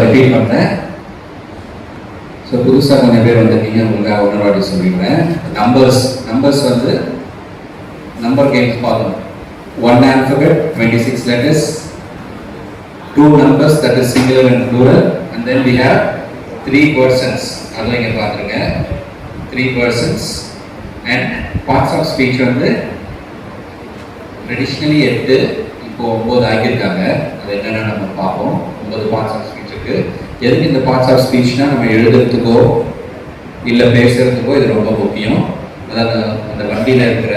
Repeat பண்ணுறேன். So புதுசாக கொஞ்சம் பேர் வந்திருக்கீங்க, உங்களுக்காக ஒரு வாட்டி சொல்லிடுறேன். நம்பர்ஸ் வந்து நம்பர் கேம்ஸ் பார்க்கணும். 1 alphabet 26 letters, 2 numbers that is singular and plural, and then we have 3 persons. அதுவும் இங்கே பார்த்துருங்க, 3 persons. and parts of speech வந்து ட்ரெடிஷ்னலி 8, இப்போ 9 ஆகியிருக்காங்க. அது என்னென்ன நம்ம பார்ப்போம். 9 பார்ட்ஸ் ஆஃப் ஸ்பீச் இருக்கு. எதுக்கு இந்த பார்ட்ஸ் ஆஃப் ஸ்பீச்னா, நம்ம எழுதுறதுக்கோ இல்லை பேசுறதுக்கோ இது ரொம்ப முக்கியம். அதாவது அந்த வண்டியில் இருக்கிற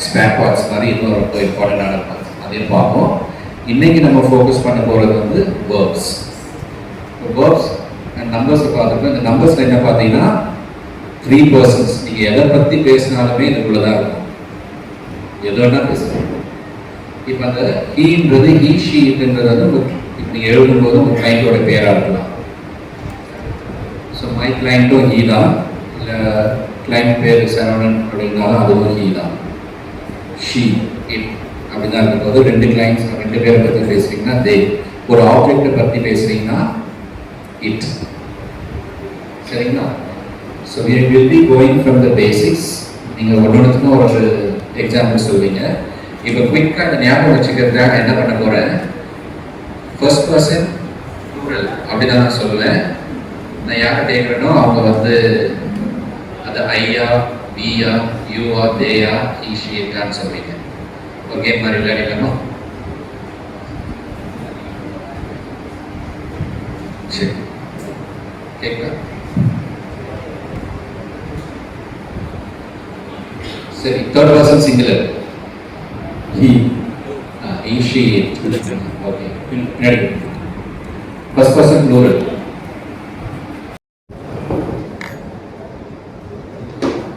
ஸ்பேர் பார்ட்ஸ் மாதிரி இன்னும் ரொம்ப இம்பார்ட்டண்டான பார்ட்ஸ், அதையும் பார்ப்போம். இன்னைக்கு நம்ம ஃபோக்கஸ் பண்ண போகிறது வந்து வேர்ப்ஸ் அண்ட் நம்பர்ஸை பார்த்துருக்கோம். இந்த நம்பர்ஸில் என்ன பார்த்தீங்கன்னா 3 persons. நீங்கள் எதை பற்றி பேசினாலுமே இதுக்குள்ளே தான் இருக்கும், எது வேணால் பேசுகிறோம். இப்போ அந்த ஹீன்றது ஹீ ஷீன்றது வந்து இப்போ நீங்கள் எழுதும்போது உங்கள் கிளைண்ட்டோட பேராக இருக்கலாம். ஸோ மை கிளைண்ட்டும் ஹீ தான், இல்லை கிளைண்ட் பேர் சரவணன் அப்படின்னாலும் அதுவும் ஹீ தான். ஷீ இட் அப்படி தான் இருக்கும்போது 2 கிளைண்ட்ஸ் 2 பேரை பற்றி பேசுகிறீங்கன்னா தே, ஒரு ஆப்ஜெக்டை பற்றி பேசுகிறீங்கன்னா இட். சரிங்களா? So we will be going from the basics. நீங்கள் ஒன்றுத்துக்கும் ஒரு எக்ஸாம்பிள் சொல்வீங்க. இப்போ குயிக்காக அந்த ஞாபகம் வச்சுக்கிறதுக்காக என்ன பண்ண போகிறேன், ஃபர்ஸ்ட் பர்சன் ப்ளூரல் அப்படி தான் நான் சொல்லுவேன். நான் யாரை கேட்குறேனோ அவங்க வந்து அது ஐயா, வியா, யூஆ, தேயா, ஈஷியான்னு சொல்வீங்க. ஓகே, மாதிரி விளையாடிக்கணும். சரி, கேட்கல? சரி, third person singular he, he, she, it. Okay, ready. First person plural.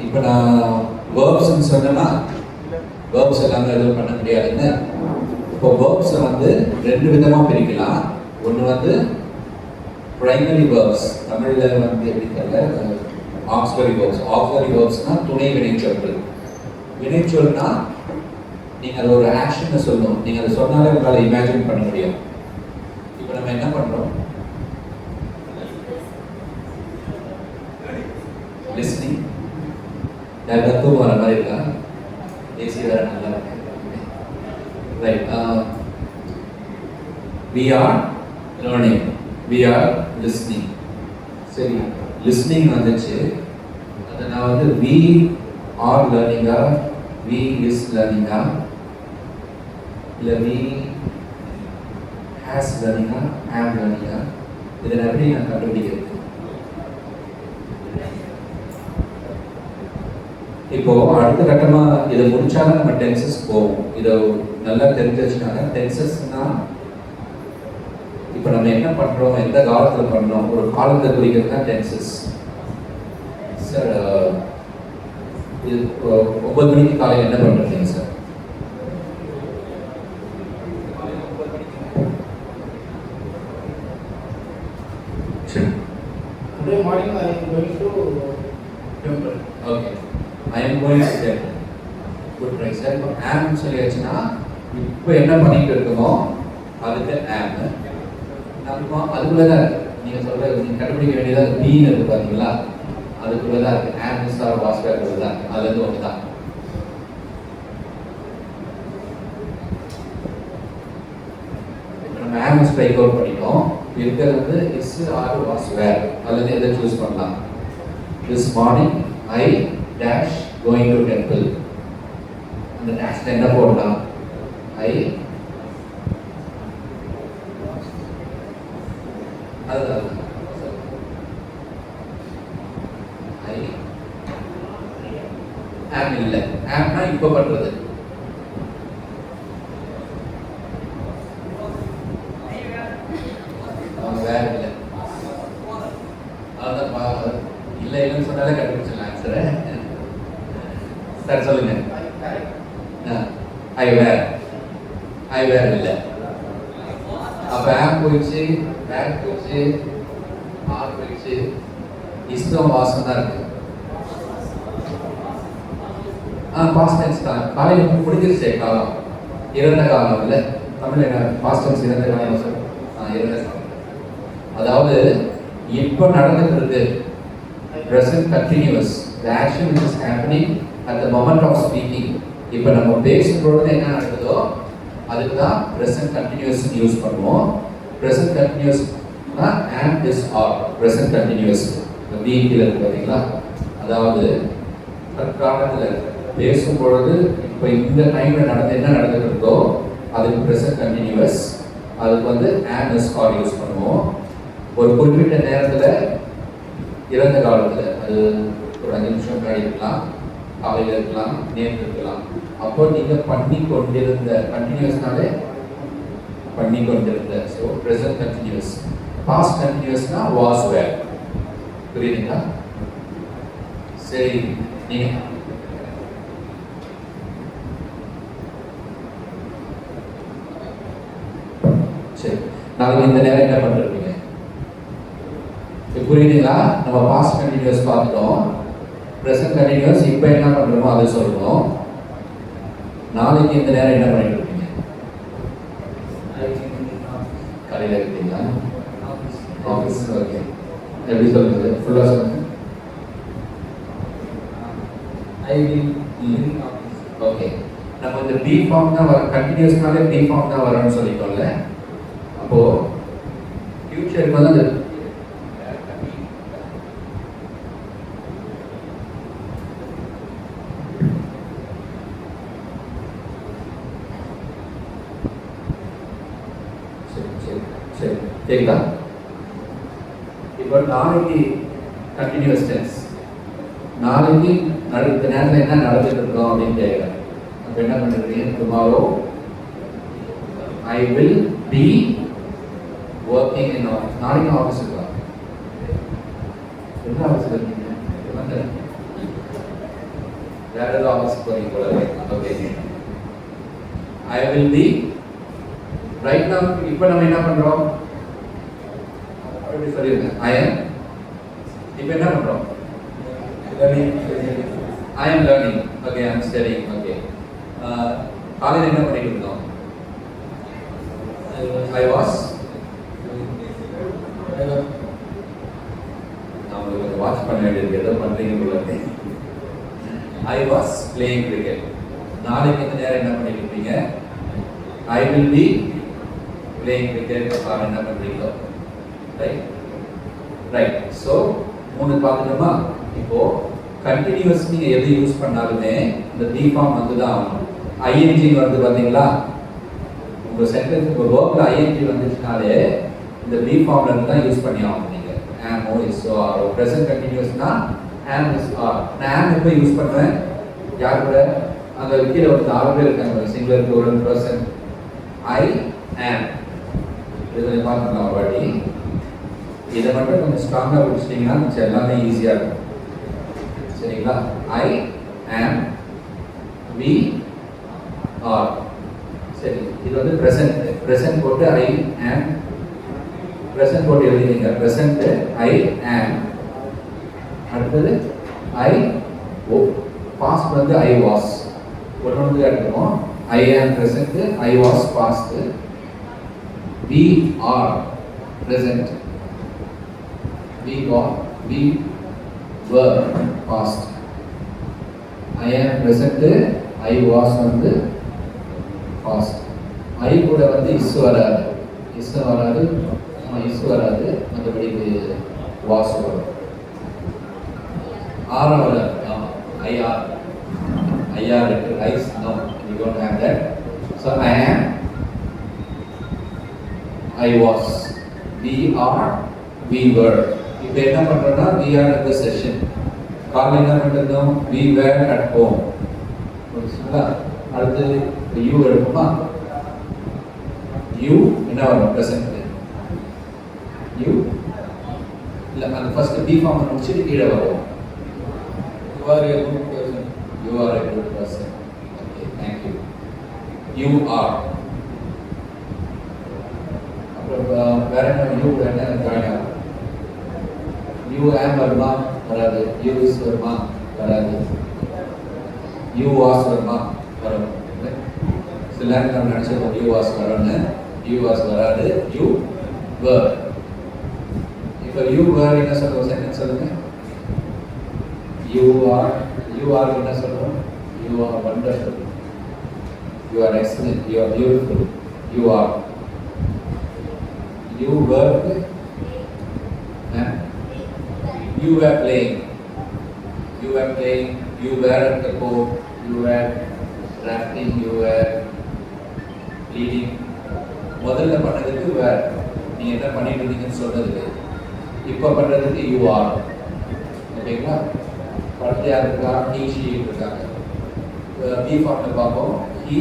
இப்போ நான் வேர்ப்ஸ்ன்னு சொன்னேன்னா வேர்ப்ஸ் எல்லாமே எதுவும் பண்ண முடியாதுன்னு. இப்போ வேர்ப்ஸை வந்து 2 விதமாக பிரிக்கலாம். ஒன்று வந்து பிரைமரி வேர்ப்ஸ், தமிழில் வந்து எப்படி தெரியல, ஆக்ஸிலரி வேர்ப்ஸ். ஆக்ஸிலரி வேர்ப்ஸ்னால் துணை வினைச்சொற்கள். வினைச்சொல்னா நீங்கள் அது ஒரு ஆக்ஷனை சொல்லணும். நீங்கள் அதை சொன்னாலே உங்களால் இமேஜின் பண்ண முடியும். இப்போ நம்ம என்ன பண்ணுறோம், லிஸ்னிங். யாருக்கா தூக்கம் வர மாதிரி இருக்கா? ஏசி வேற நல்லா இருக்கு. Right, we are learning, we are listening. சரி, லிஸ்னிங் வந்துச்சு. அதை நான் வந்து we are learning, we is learning, இல்லை we has learning, am learning. இதில் எப்படி நான் கண்டுபிடிக்கிறது? இப்போ அடுத்த கட்டமாக இதை முடிச்சாலும் நம்ம டென்சஸ் போவோம். இதை நல்லா தெரிஞ்சு வச்சுனாங்க. டென்சஸ்னா இப்போ நம்ம என்ன பண்ணுறோம், எந்த காலத்தில் பண்ணுறோம், ஒரு காலத்தை குறிக்கிறது தான் டென்சஸ். சார், இது 9 மணிக்கு காலையில் என்ன பண்ணுறீங்க sir? Today morning I am going to temple. Okay, I am going to temple. Good, right sir. இப்போ am சொல்லியாச்சுன்னா இப்போ என்ன பண்ணிட்டு இருக்கோமோ அதுக்கு am. நம்ம அதுக்குள்ளே தான் இருக்கு. நீங்கள் சொல்கிற நீங்கள் கண்டுபிடிக்க வேண்டியதாக பீன்னு இருக்குது பார்த்தீங்களா, அதுக்குள்ளே தான் இருக்குது. am is or was வேறு தான், அதுலேருந்து ஒன்று தான். இப்போ நம்ம am ஸ்ட்ரைக் அவுட் பண்ணிட்டோம். இருக்கிறது வந்து is or was வேறு, அதுலேருந்து எதை சூஸ் பண்ணலாம். This morning I dash going to temple. அந்த டேஷ்ல என்ன போடலாம்? I, அதுதான் I am இல்லை. amனா இப்போ பண்றது. அவங்க வேற இல்லை. அதான் இல்லை இல்லைன்னு சொன்னாலே கண்டுபிடிச்சிடலாம் ஆன்சரை. சார் சொல்லுங்க. ஐ வேர் இல்லை. அப்போ ஆம் போயிடுச்சு, பேக் போயிடுச்சு, ஆர் போயிடுச்சு, இஸ்டம் வாசம் தான் இருக்கு. பாஸ்ட் டென்ஸ் தான். காலையில் முடிஞ்சிருச்சே காலம், இறந்த காலம் இல்லை தமிழ். என்ன பாஸ்ட் டென்ஸ்? இறந்த காலம் சார். இறந்த காலம். அதாவது இப்போ நடந்துட்டு இருக்கு present continuous, the action which is happening at the moment of speaking. இப்போ நம்ம பேசும்போது என்ன நடக்குதோ அதுக்கு தான் present continuous யூஸ் பண்ணுவோம். present continuous னா am is are present continuous be கீழ இருக்கு பாத்தீங்களா? அதாவது தற்காலத்துல பேசும்பொழுது இப்போ இந்த டைம்ல என்ன நடந்துட்டு இருக்கோ அதுக்கு present continuous, அதுக்கு வந்து am is are யூஸ் பண்ணுவோம். ஒரு குறிப்பிட்ட நேரத்துல இறந்த காலத்துல அது ஒரு 5 நிமிஷம் முன்னாடி இருக்கலாம், காலையில் இருக்கலாம், நேற்று இருக்கலாம். அப்போ நீங்க பண்ணி கொண்டிருந்த கண்டினியூஸ்னாலே பண்ணி கொண்டிருந்த, ஸோ ப்ரெசன்ட் கண்டினியூஸ். பாஸ்ட் கண்டினியூஸ்னா வாஸ் வேர். புரியுதுங்களா? சரி, நீங்க சரி நாளைக்கு இந்த நேரம் என்ன பண்றீங்க? புரியுதுங்களா? நம்ம பாஸ்ட் கண்டினியூஸ் பார்த்துட்டோம், ப்ரெசன்ட் கண்டினியூஸ் இப்போ என்ன பண்றோமோ அதை சொல்லணும். நாளைக்கு இந்த நேரம் என்ன பண்ணிட்டு இருக்கீங்க? காலையில் இருக்கீங்களா? ஆஃபீஸ். ஓகே, எப்படி சொல்றது? ஃபுல்லாக சொல்லுங்க. ஓகே, நம்ம இந்த பி ஃபார்ம் தான் வர, கண்டினியூஸ்னாலே பி ஃபார்ம் தான் வரணும்னு சொல்லிட்டோம்ல. அப்போ ஃபியூச்சருக்கு வந்து அந்த சரிங்களா? இப்போ நாளைக்கு கண்டினியூஸ் டென்ஸ், நாளைக்கு அடுத்த நேரத்தில் என்ன நடந்துட்டு இருக்கோம் அப்படின்னு கேட்குறேன். அப்போ என்ன பண்ணுறீங்க? Tomorrow I will be working in office. நாளைக்கு ஆஃபீஸ் இருக்கா? என்ன ஆஃபீஸ் இருக்கீங்க? வேற ஏதோ ஆஃபீஸ் போறீங்க போல. Okay, I will B right now. இப்போ நம்ம என்ன பண்றோம்? அப்படி சொல்லிருங்க. ஐ am. இப்போ என்ன பண்றோம்? learning. I am learning. Okay, I am studying. Okay. காலையில் என்ன பண்ணிட்டு இருந்தோம்? I was. நான் உங்களுக்கு வாட்ச் பண்ண வேண்டியது எதோ பண்றீங்க போல. I was playing cricket. நாளைக்கு இந்த நேரம் என்ன பண்ணிட்டு இருக்கீங்க? I will be playing cricket. என்ன பண்றீங்களோ? Right right. ஸோ 3 பார்த்துட்டோமா? இப்போ கண்டினியூஸ் நீங்கள் எது யூஸ் பண்ணாலுமே இந்த பி ஃபார்ம் வந்து தான் ஆகணும். ஐஎன்ஜி வந்து பார்த்தீங்களா? உங்கள் சென்டென்ஸ் உங்கள் ஒர்க்கில் ஐஎன்ஜி வந்துச்சுனாலே இந்த பி ஃபார்ம்ல இருந்து தான் யூஸ் பண்ணி ஆகணும். நீங்கள் ஆம், ஓ, இஸ், ஓ, ஆர். ப்ரெசன்ட் கண்டினியூஸ்னா ஆம், இஸ், ஆர். நான் ஆம் எப்போ யூஸ் பண்ணுவேன்? யார் கூட? அந்த கீழே ஒரு 4 பேர் இருக்காங்க, சிங்குலர், ப்ளூரல், பர்சன். ஐ ஆம். இதை பார்த்துக்கலாம் வாட்டி. இதை மட்டும் கொஞ்சம் ஸ்ட்ராங்காக பிடிச்சிட்டிங்கன்னா மிச்சம் எல்லாமே ஈஸியாக இருக்கும். சரிங்களா? ஐ ஆம், வி ஆர். சரி, இது வந்து ப்ரெசன்ட். ப்ரெசன்ட் போட்டு ஐ ஆம், ப்ரெசன்ட் போட்டு எழுதிங்க. ப்ரெசன்ட் ஐ ஆம். அடுத்தது ஐ ஓ. பாஸ்ட் வந்து ஐ வாஸ். ஒன்று வந்து எடுத்துக்கோம். ஐ ஆம் present, I was past, we are present, we were past. I am present, I was வந்து past. I கூட வந்து is வராது, மற்றபடி was வரும். R வராது. I are is no, you don't have that. So I am, I was, we are, we were. இப்போ என்ன பண்றோம்னா we are at the session. காலையில் என்ன பண்ணிருந்தோம்? we were at home. புரியுதுங்களா? அடுத்து you எடுப்போமா? you என்ன வரும்? present. you இல்ல, அந்த ஃபர்ஸ்ட் பி ஃபார்ம் முடிச்சிட்டு கீழே வரும். you are a good person. You are a good person. Okay, thank you. You are. வேற என்ன? யூ என்ன ஜாயின் ஆகும்? யூ ஆம் வருமா? வராது. யூ இஸ் வருமா? வராது. யூ வாஸ் வருமா? வரும். சில நேரம் நம்ம நினச்சிருக்கோம் யூ வாஸ் வரும்னு. யூ வாஸ் வராது. You were. இப்போ யூ வேர் என்ன சொல்லுவோம்? சென்டென்ஸ் சொல்லுங்க. யூ ஆர் என்ன சொல்லுவோம்? You are wonderful, you are excellent, you are beautiful, you are. You were you were playing, you were at the court, you were drafting, you were leading. முதல்ல பண்ணதுக்கு வேர், நீ என்ன பண்ணிட்டு இருந்தீங்கன்னு சொல்றதுக்கு. இப்போ பண்றதுக்கு யூ ஆர். ஓகேங்களா? படத்தை யாருக்கா? ஹீ ஷீ இருக்காங்க. பி ஃபார்ம்ல பார்ப்போம். he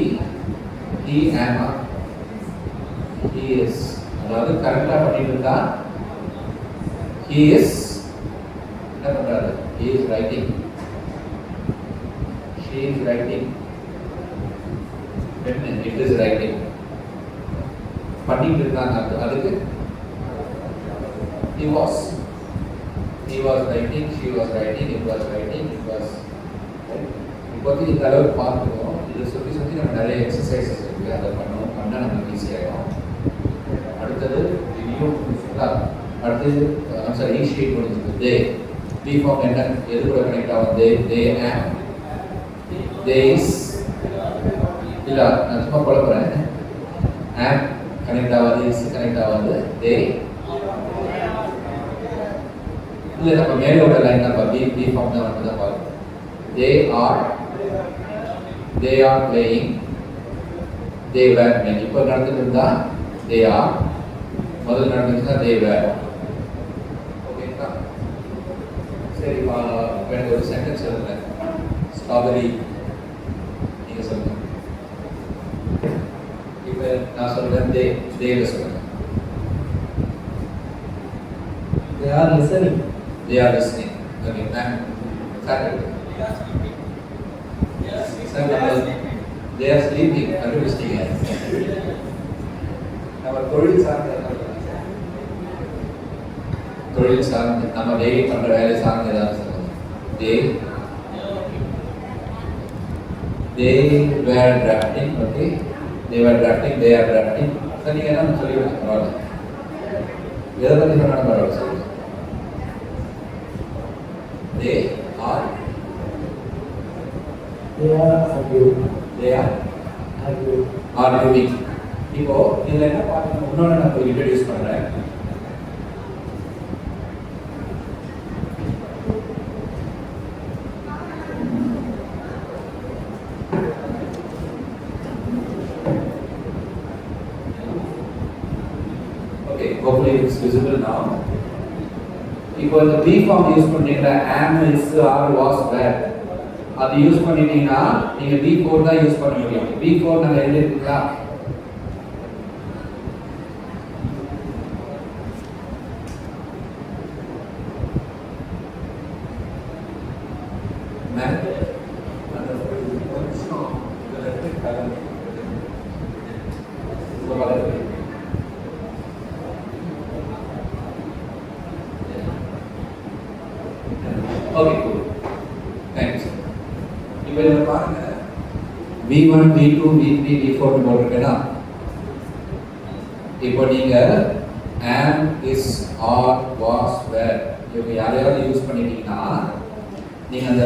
am, he is. அதாவது கரெக்டா பண்ணிட்டு இருந்தா he is என்ன பண்றாரு? he is writing, she is writing, it is writing. பண்ணிட்டு இருக்காங்க. அதுக்கு he was writing, she was writing, it was writing, it was. இப்போதைக்கு இந்த அளவுக்கு பார்த்துக்கணும். இதை சுற்றி நம்ம நிறைய எக்ஸசைசஸ் இருக்குது, அதை பண்ணால் நமக்கு ஈஸியாகிடும். அடுத்தது ரிவ்யூ ஃபுல்லாக. அடுத்தது சாரி ஷீட் முடிஞ்சது. தே பி ஃபார்ம் என்ன எது கூட கனெக்ட் ஆகும்? தே ஆம், தே இஸ். இல்லை நான் சும்மா குழப்பறேன். ஆம் கனெக்ட் ஆகாது, இஸ் கனெக்ட் ஆகாது. தே இல்லை நம்ம மேலோட லைன் தான் பி ஃபார்ம் தான் வந்து தான் பார்க்கணும். they are playing, they were playing. இப்போ நடந்துட்டு இருந்தா they are, முதல்ல நடந்துச்சுன்னா they were. ஓகேங்களா? சரி, எனக்கு ஒரு சென்டென்ஸ் சொல்லுங்க. ஸ்ட்ராபெரி நீங்க சொல்லுங்க. இப்போ நான் சொல்றேன் they சொல்லுங்க. They are listening. Okay, ma'am. Saturday. Sir, they are sleeping. கண்டுபிடிச்சிட்டீங்க. நம்ம தொழில் சார்ந்த நம்ம டெய்லி பண்ற வேலை சார்ந்த ஏதாவது சொல்லுங்க. They were drafting. Okay, they were drafting, they are drafting. Sir நீங்க என்ன சொல்லிடுங்க, பரவாயில்ல. எதை பற்றி சொன்னாலும் பரவாயில்ல சொல்லுங்க. They are arguing. இப்போ இதுல என்ன பார்க்கணும்? இன்னொன்று நான் இன்ட்ரோடியூஸ் பண்றேன். Okay, hopefully it's visible now. இப்போ இந்த பி ஃபார்ம் யூஸ் பண்ணீங்களா? am, is, are, was, were. அது யூஸ் பண்ணிட்டீங்கன்னா நீங்க B4 தான் யூஸ் பண்ண முடியும். B4 நாங்க எழுதிருக்கீங்களா? Okay, cool. Thanks. இப்போ இத பாருங்க. V1, V2, V3, V4 போட்டுட்டேனா? இப்போ நீங்க am, is, are, was, were இவங்க யாரையாவது யூஸ் பண்ணிட்டீங்கன்னா நீங்க அந்த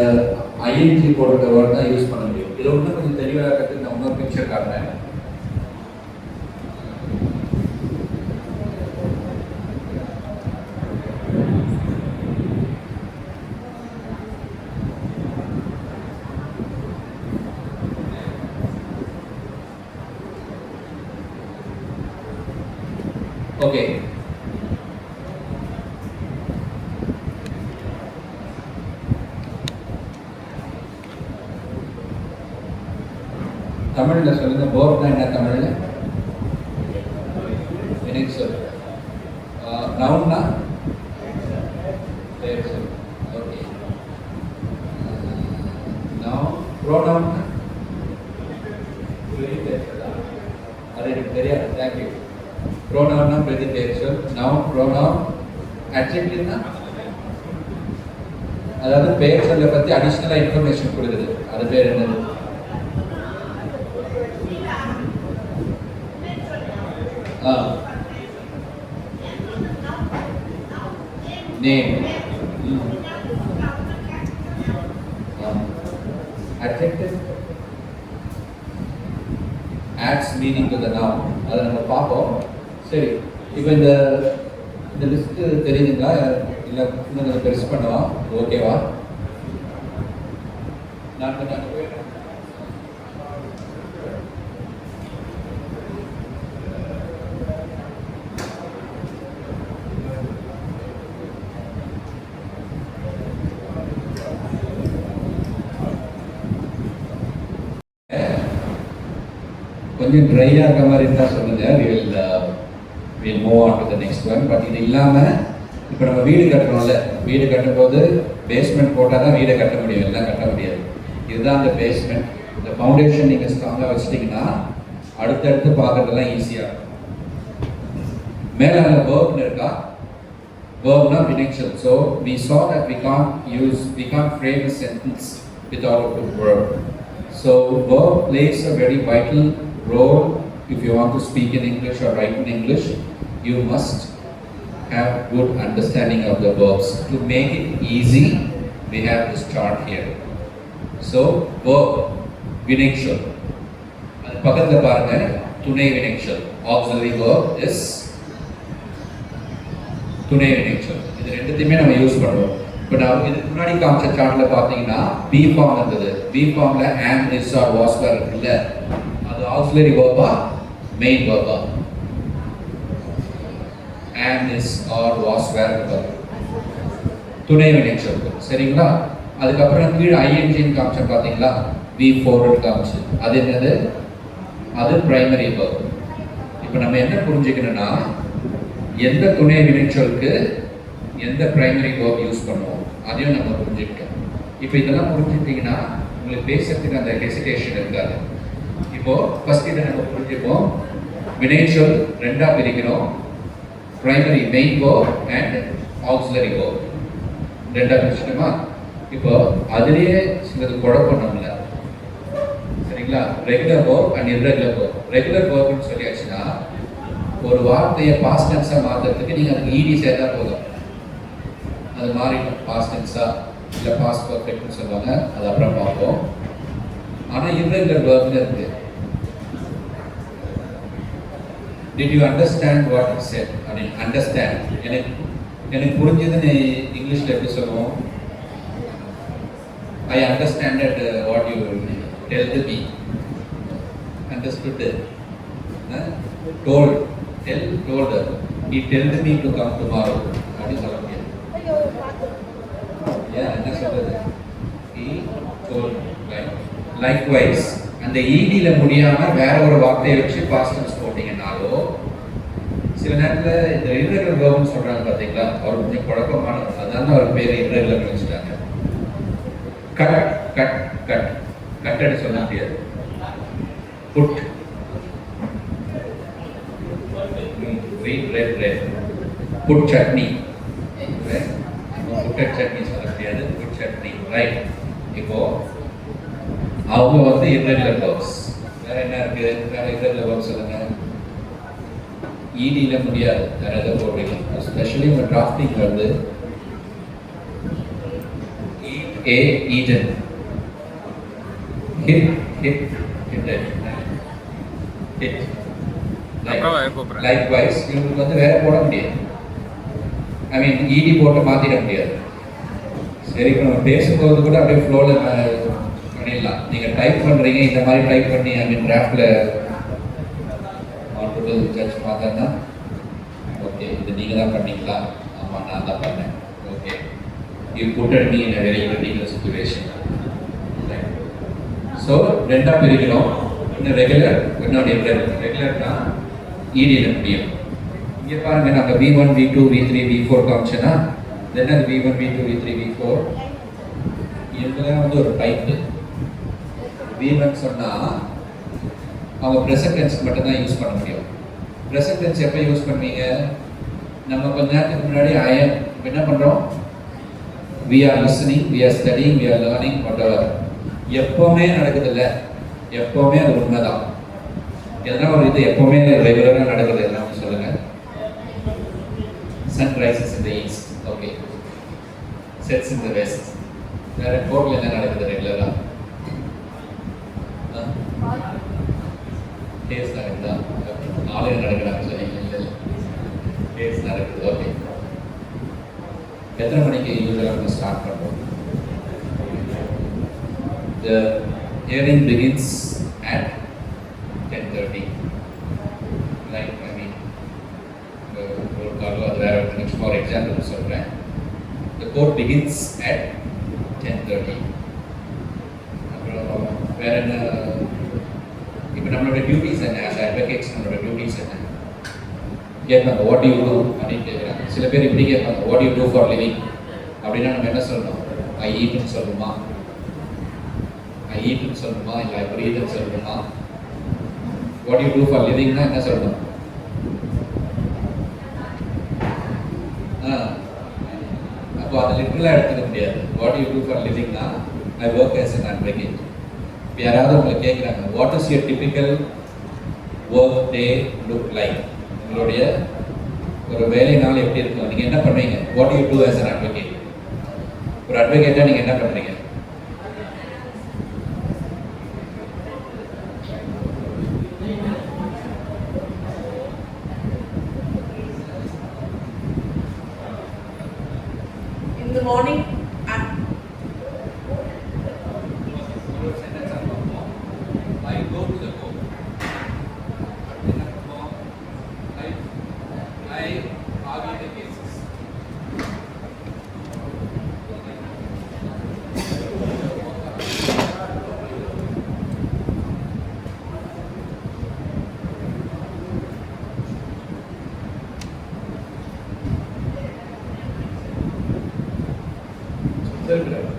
ing போடுற வேர்ட் தான் யூஸ் பண்ண முடியும். இது இன்னும் கொஞ்சம் தெளிவாக இருக்கிறதுக்கு நான் இன்னொரு பிக்சர் காட்டுறேன். ஓகே, தமிழ்ல சொல்லுங்க. போர்ட்னா என்ன தமிழ்ல? எனக்கு சொல்லு. நவுன்னா பேர் சொல்லு. Okay, noun. ப்ரோனவுன்னா அது எனக்கு தெரியாது. தேங்க்யூ. ப்ரோனவுன்னா பிரதி பெயர் சொல். Noun pronoun. அட்ஜெக்டிவ்னா அதாவது பெயர் சொல்லை பத்தி அடிஷனலா இன்ஃபர்மேஷன் கொடுக்குது. அது பேர் என்னது? Name. Adjective adds meaning to the noun. அதை நம்ம பார்ப்போம். சரி, இப்போ இந்த லிஸ்ட் தெரியுதுங்களா? இல்லை இன்னும் பெருசு பண்ணவா? ஓகேவா? நான் கொஞ்சம் ட்ரையாக இருக்க மாதிரி இருந்தால் சொல்லுங்கள். we'll move on to the next one. But இது இல்லாமல் இப்போ நம்ம வீடு கட்டுறோம்ல, வீடு கட்டும்போது பேஸ்மெண்ட் போட்டால் தான் வீடை கட்ட முடியும், எல்லாம் கட்ட முடியாது. இதுதான் அந்த பேஸ்மெண்ட். இந்த ஃபவுண்டேஷன் நீங்கள் ஸ்ட்ராங்காக வச்சிட்டிங்கன்னா அடுத்தடுத்து பார்க்கறதெல்லாம் ஈஸியாக இருக்கும். மேலே அந்த வேர்ப்னு இருக்கா? வேர்ப்னா வினைச்சொல். So we saw that we can't frame a sentence without a verb. So verb plays a very vital role. If you want to speak in English or write in English, you must have good understanding of the verbs. To make it easy, we have this chart here. So verb, வினைச்சொல். அது பக்கத்துல பாருங்க, துணை வினைச்சொல். Auxiliary verb is துணை வினைச்சொல். இது ரெண்டுத்தையுமே நம்ம யூஸ் பண்ணுவோம். இப்போ நான் இதுக்கு முன்னாடி காமிச்ச சார்ட்ல பார்த்தீங்கன்னா பி ஃபார்ம் இருந்தது. பி ஃபார்ம்ல am, is or was were இருக்குல்ல, அது auxiliary verb main verb. am, is or was were verb துணை வினைச்சொல். சரிங்களா? அதுக்கப்புறம் கீழே ing காமிச்ச பார்த்தீங்களா? V4 காமிச்சு, அது என்னது? அது பிரைமரி verb. இப்போ நம்ம என்ன புரிஞ்சுக்கணும்னா, எந்த துணை வினைச்சொல்லுக்கு எந்த பிரைமரி verb யூஸ் பண்ணுவோம் அதையும் நம்ம புரிஞ்சுக்கிட்டோம். இப்போ இதெல்லாம் புரிஞ்சுக்கிட்டீங்கன்னா உங்களுக்கு பேசுறதுக்கு அந்த ஹெசிடேஷன் இருக்காது. இப்போ ஃபர்ஸ்ட் இதை நம்ம புரிஞ்சுப்போம். வினைச்சொல் ரெண்டா பிரிக்கிறோம். Primary main verb and auxiliary verb ரெண்டா பிரிச்சுட்டோமா? இப்போ அதுலேயே சிலது குழப்பம் நம்மள. சரிங்களா? Regular verb and irregular verb. Regular verbன்னு சொல்லியாச்சுன்னா ஒரு வார்த்தையை பாஸ்ட் டென்ஸாக மாற்றுறதுக்கு நீங்கள் அதுக்கு ஈடி சேர்த்தா போதும், அது மாறிடும். பாஸ்ட் டென்ஸாக இல்லை பாஸ்ட் பர்ஃபெக்ட்னு சொல்லுவாங்க, அது அப்புறம் பார்ப்போம். ஆனால் இர்ரெகுலர் verbன்னு இருக்கு. Did you understand what I said? I mean, understand. எனக்கு புரிஞ்சதுன்னு இங்கிலீஷில் எப்படி சொல்லுவோம்? I understand what you told me. Understood. Told. Told. He told me to come tomorrow. அப்படின்னு சொல்ல முடியாது. ஏன் என்ன சொல்றது? He told. Likewise, அந்த ஈடியில முடியாம வேற ஒரு வார்த்தையை வச்சு பாஸ்ட் டென்ஸ் போட்டீங்கன்னாலோ, சில நேரத்தில் இந்த இர்ரெகுலர் verbன்னு சொல்றாங்க பார்த்தீங்களா, அவர் கொஞ்சம் குழப்பமான, அதான் அவர் பேர் இர்ரெகுலர் வச்சுட்டாங்க. கட் கட் கட் கட்டடி சொல்ல முடியாது. புட் ரெட் புட் சட்னி, புட்டட் சட்னி சொல்ல முடியாது. புட் சட்னி, ரைட். இப்போ அவங்க வந்து இர்ரெகுலர் verbs. வேற என்ன இருக்கு? வேற இர்ரெகுலர் verbs சொல்லுங்க. ஈடியில முடியாது, வேற எதை போடுறீங்க? எஸ்பெஷலி உங்க டிராஃப்டிங் வந்து eaten, hit likewise இவங்களுக்கு வந்து வேற போட முடியாது. ஐ மீன் ஈடி போட்டு மாத்திட முடியாது. சரி, இப்போ நம்ம பேசும்போது கூட அப்படியே ஃப்ளோல பண்ணிடலாம். நீங்க டைப் பண்றீங்க, இந்த மாதிரி டைப் பண்ணி ஐ மீன் டிராஃப்ட்ல ஆல்ரெடி ஜட்ஜ் பார்த்தா ஓகே, இது நீங்க தான் பண்ணீங்களா? ஆமா, நான் தான் பண்ணேன். Okay, you put me in a very critical situation. So ரெண்டா பிரிக்கிறோம். இன்னும் ரெகுலர், இன்னொரு இர்ரெகுலர். ரெகுலர்னா ஈடியில முடியும். இங்கே பாருங்க, நாங்கள் V1, V2, V3, V4 காமிச்சோன்னா தென் அது V1, V2, V3, V4 இதெல்லாம் வந்து ஒரு டைப்பு. V1 சொன்னால் அவங்க ப்ரெசன்ட் டென்ஸ்க்கு மட்டும்தான் யூஸ் பண்ண முடியும். ப்ரெசன்ட் டென்ஸ் எப்போ யூஸ் பண்ணுவீங்க? நம்ம கொஞ்ச நேரத்துக்கு முன்னாடி ஐஎம் என்ன பண்ணுறோம்? we are listening, we are studying, we are learning, whatever. எப்போவுமே நடக்குதில்ல, எப்போவுமே அது உண்மைதான். எதனா ஒரு இது எப்போவுமே ரெகுலராக நடக்குது, எல்லாம் சொல்லுங்க. sun rises in the east. Okay. Sets in the west. வேற கோர்ட்ல என்ன நடக்குது ரெகுலரா? கேஸ் நடக்குதா? நாளே நடக்கிறாங்க சொன்னீங்க. இல்லை கேஸ் நடக்குது. ஓகே. எத்தனை மணிக்கு யூஸ்வலாக நம்ம ஸ்டார்ட் பண்ணுறோம்? The hearing begins at 10:30. Like, I mean, ஒரு காலம் அது வேற ஒரு ஃபார் எக்ஸாம்பிள் சொல்கிறேன். The court begins at 10:30. அப்புறம் வேற என்ன? இப்போ நம்மளோட டியூட்டிஸ் என்ன? ஆஸ் அட்வொகேட்ஸ் நம்மளோட டியூட்டிஸ் என்ன? கேட்பாங்க வாட் யூ டூ அப்படின்னு கேட்குறாங்க. சில பேர் இப்படி கேட்பாங்க what you do for living அப்படின்னா நம்ம என்ன சொல்லணும்? ஐ ஈட்னு சொல்லணுமா? ஐ ஈட்னு சொல்லணுமா? இல்லை ஐ ப்ரீத்னு சொல்லணுமா? வாட் யூ டூ ஃபார் லிவிங்னா என்ன சொல்லணும்? அப்போ அதை லிட்டரலாக எடுத்துக்க முடியாது. வாட் யூ டூ ஃபார் லிவிங்னா I work as an advocate. இப்போ யாராவது உங்களை கேட்குறாங்க what is your typical work day look like, உங்களுடைய ஒரு வேலை நாள் எப்படி இருக்கும், நீங்கள் என்ன பண்ணுவீங்க? What you do as an advocate. ஒரு அட்வொகேட்டாக நீங்கள் என்ன பண்ணுறீங்க? In the morning, I go to the court. I argue the cases.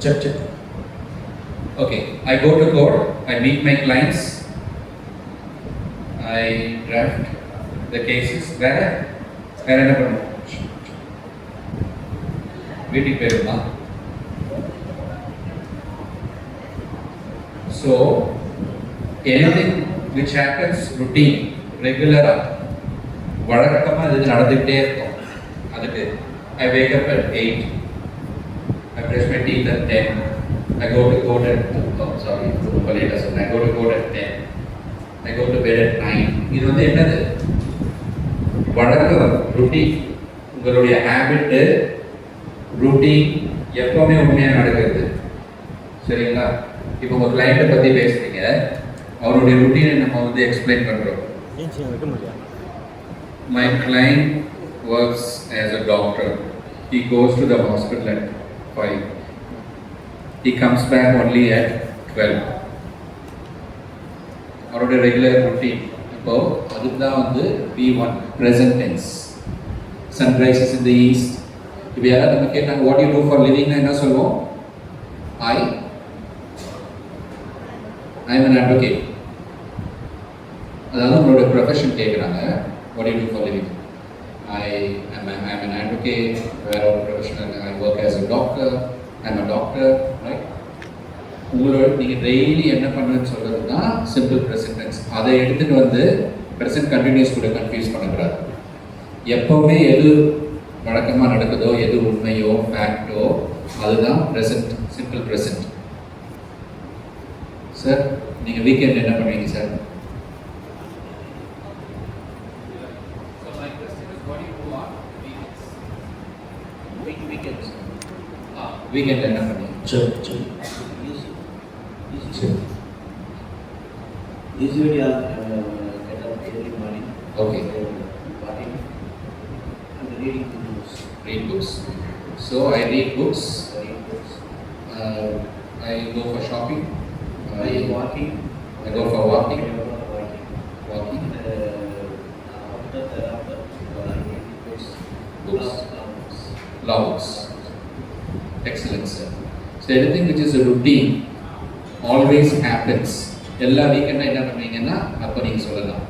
Check. Okay, I go to court, I meet my clients, I draft the cases. வேற என்ன பண்ணுவோம்? வீட்டுக்கு போயிருமா? So anything which happens routine, regular, வழக்கமா இது நடந்துகிட்டே இருக்கும். அதுக்கு I wake up at 8, I brush my teeth at 10, I go to court at, I go to court at 10, I go to bed at 9. இது வந்து என்னது? வழக்கம், ருட்டீன். உங்களுடைய ஹேபிட்டு, ருட்டீன் எப்பவுமே உண்மையாக நடக்கிறது. சரிங்களா? இப்போ உங்கள் கிளைண்ட்டை பற்றி பேசுறீங்க, அவருடைய ருட்டீனை நம்ம வந்து எக்ஸ்பிளைன் பண்ணுறோம். My client works as a doctor. He goes to the hospital at 5. He comes back only at 12. அவரோட ரெகுலர் ருட்டீன். இப்போ அதுதான் வந்து V1 present tense. Sun rises in the east. இப்போ யாராவது நம்ம கேட்டாங்க வாட் யூ டூ ஃபார் லிவிங்னா என்ன சொல்லுவோம்? I am an advocate. அதாவது உங்களோட ப்ரொஃபஷன் கேட்குறாங்க what you do for living. I am an advocate, வேற ஒரு professional, I work as a doctor, I am a doctor, right? உங்களோட நீங்கள் டெய்லி என்ன பண்ணுறதுன்னு சொல்கிறது தான் சிம்பிள் ப்ரெசன்ட் டென்ஸ். அதை எடுத்துகிட்டு வந்து ப்ரெசன்ட் கண்டினியூஸ் கூட கன்ஃபியூஸ் பண்ணக்கூடாது. எப்போவுமே எது வழக்கமாக நடக்குதோ, எது உண்மையோ ஃபேக்டோ, அதுதான் ப்ரெசன்ட், சிம்பிள் ப்ரெசன்ட். சார் நீங்கள் வீக்கெண்ட் என்ன பண்ணுவீங்க சார்? வீக்கெண்ட் என்ன பண்ணுவீங்க? Usually I'll get up early morning. Okay. Partying and reading books. Read books. So I read books. I go for shopping. Walking. I go for walking. Walking. After Books. Law books. Excellent, sir. So anything which is a routine always happens. எல்லா வீக்கெண்டும் என்ன பண்ணுவீங்கன்னா அப்போ நீங்கள் சொல்லலாம்.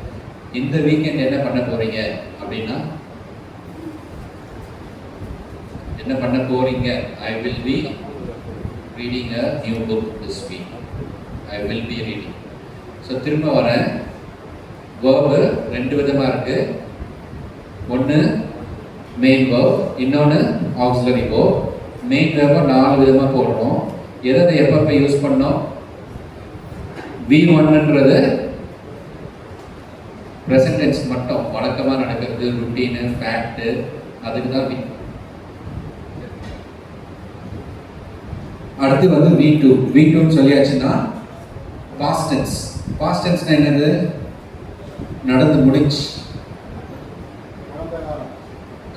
இந்த weekend என்ன பண்ண போறீங்க அப்படின்னா என்ன பண்ண போறீங்க? I will be reading a new book this week. I will be reading. So திரும்ப வரேன். வேர்பு ரெண்டு விதமாக இருக்கு. ஒன்று மெயின் verb, இன்னொன்று auxiliary verb. மெயின் verb 4 விதமா போடுறோம். எதை எப்ப யூஸ் பண்ணோம்? V1ன்றது present tense மட்டும் வழக்கமா நடக்கிறது, routine, fact, அதுக்கு தான் V. அடுத்து வந்து V2. V2ன்னு சொல்லியாச்சுன்னா past tense. past tense என்னது? நடந்து முடிச்சு,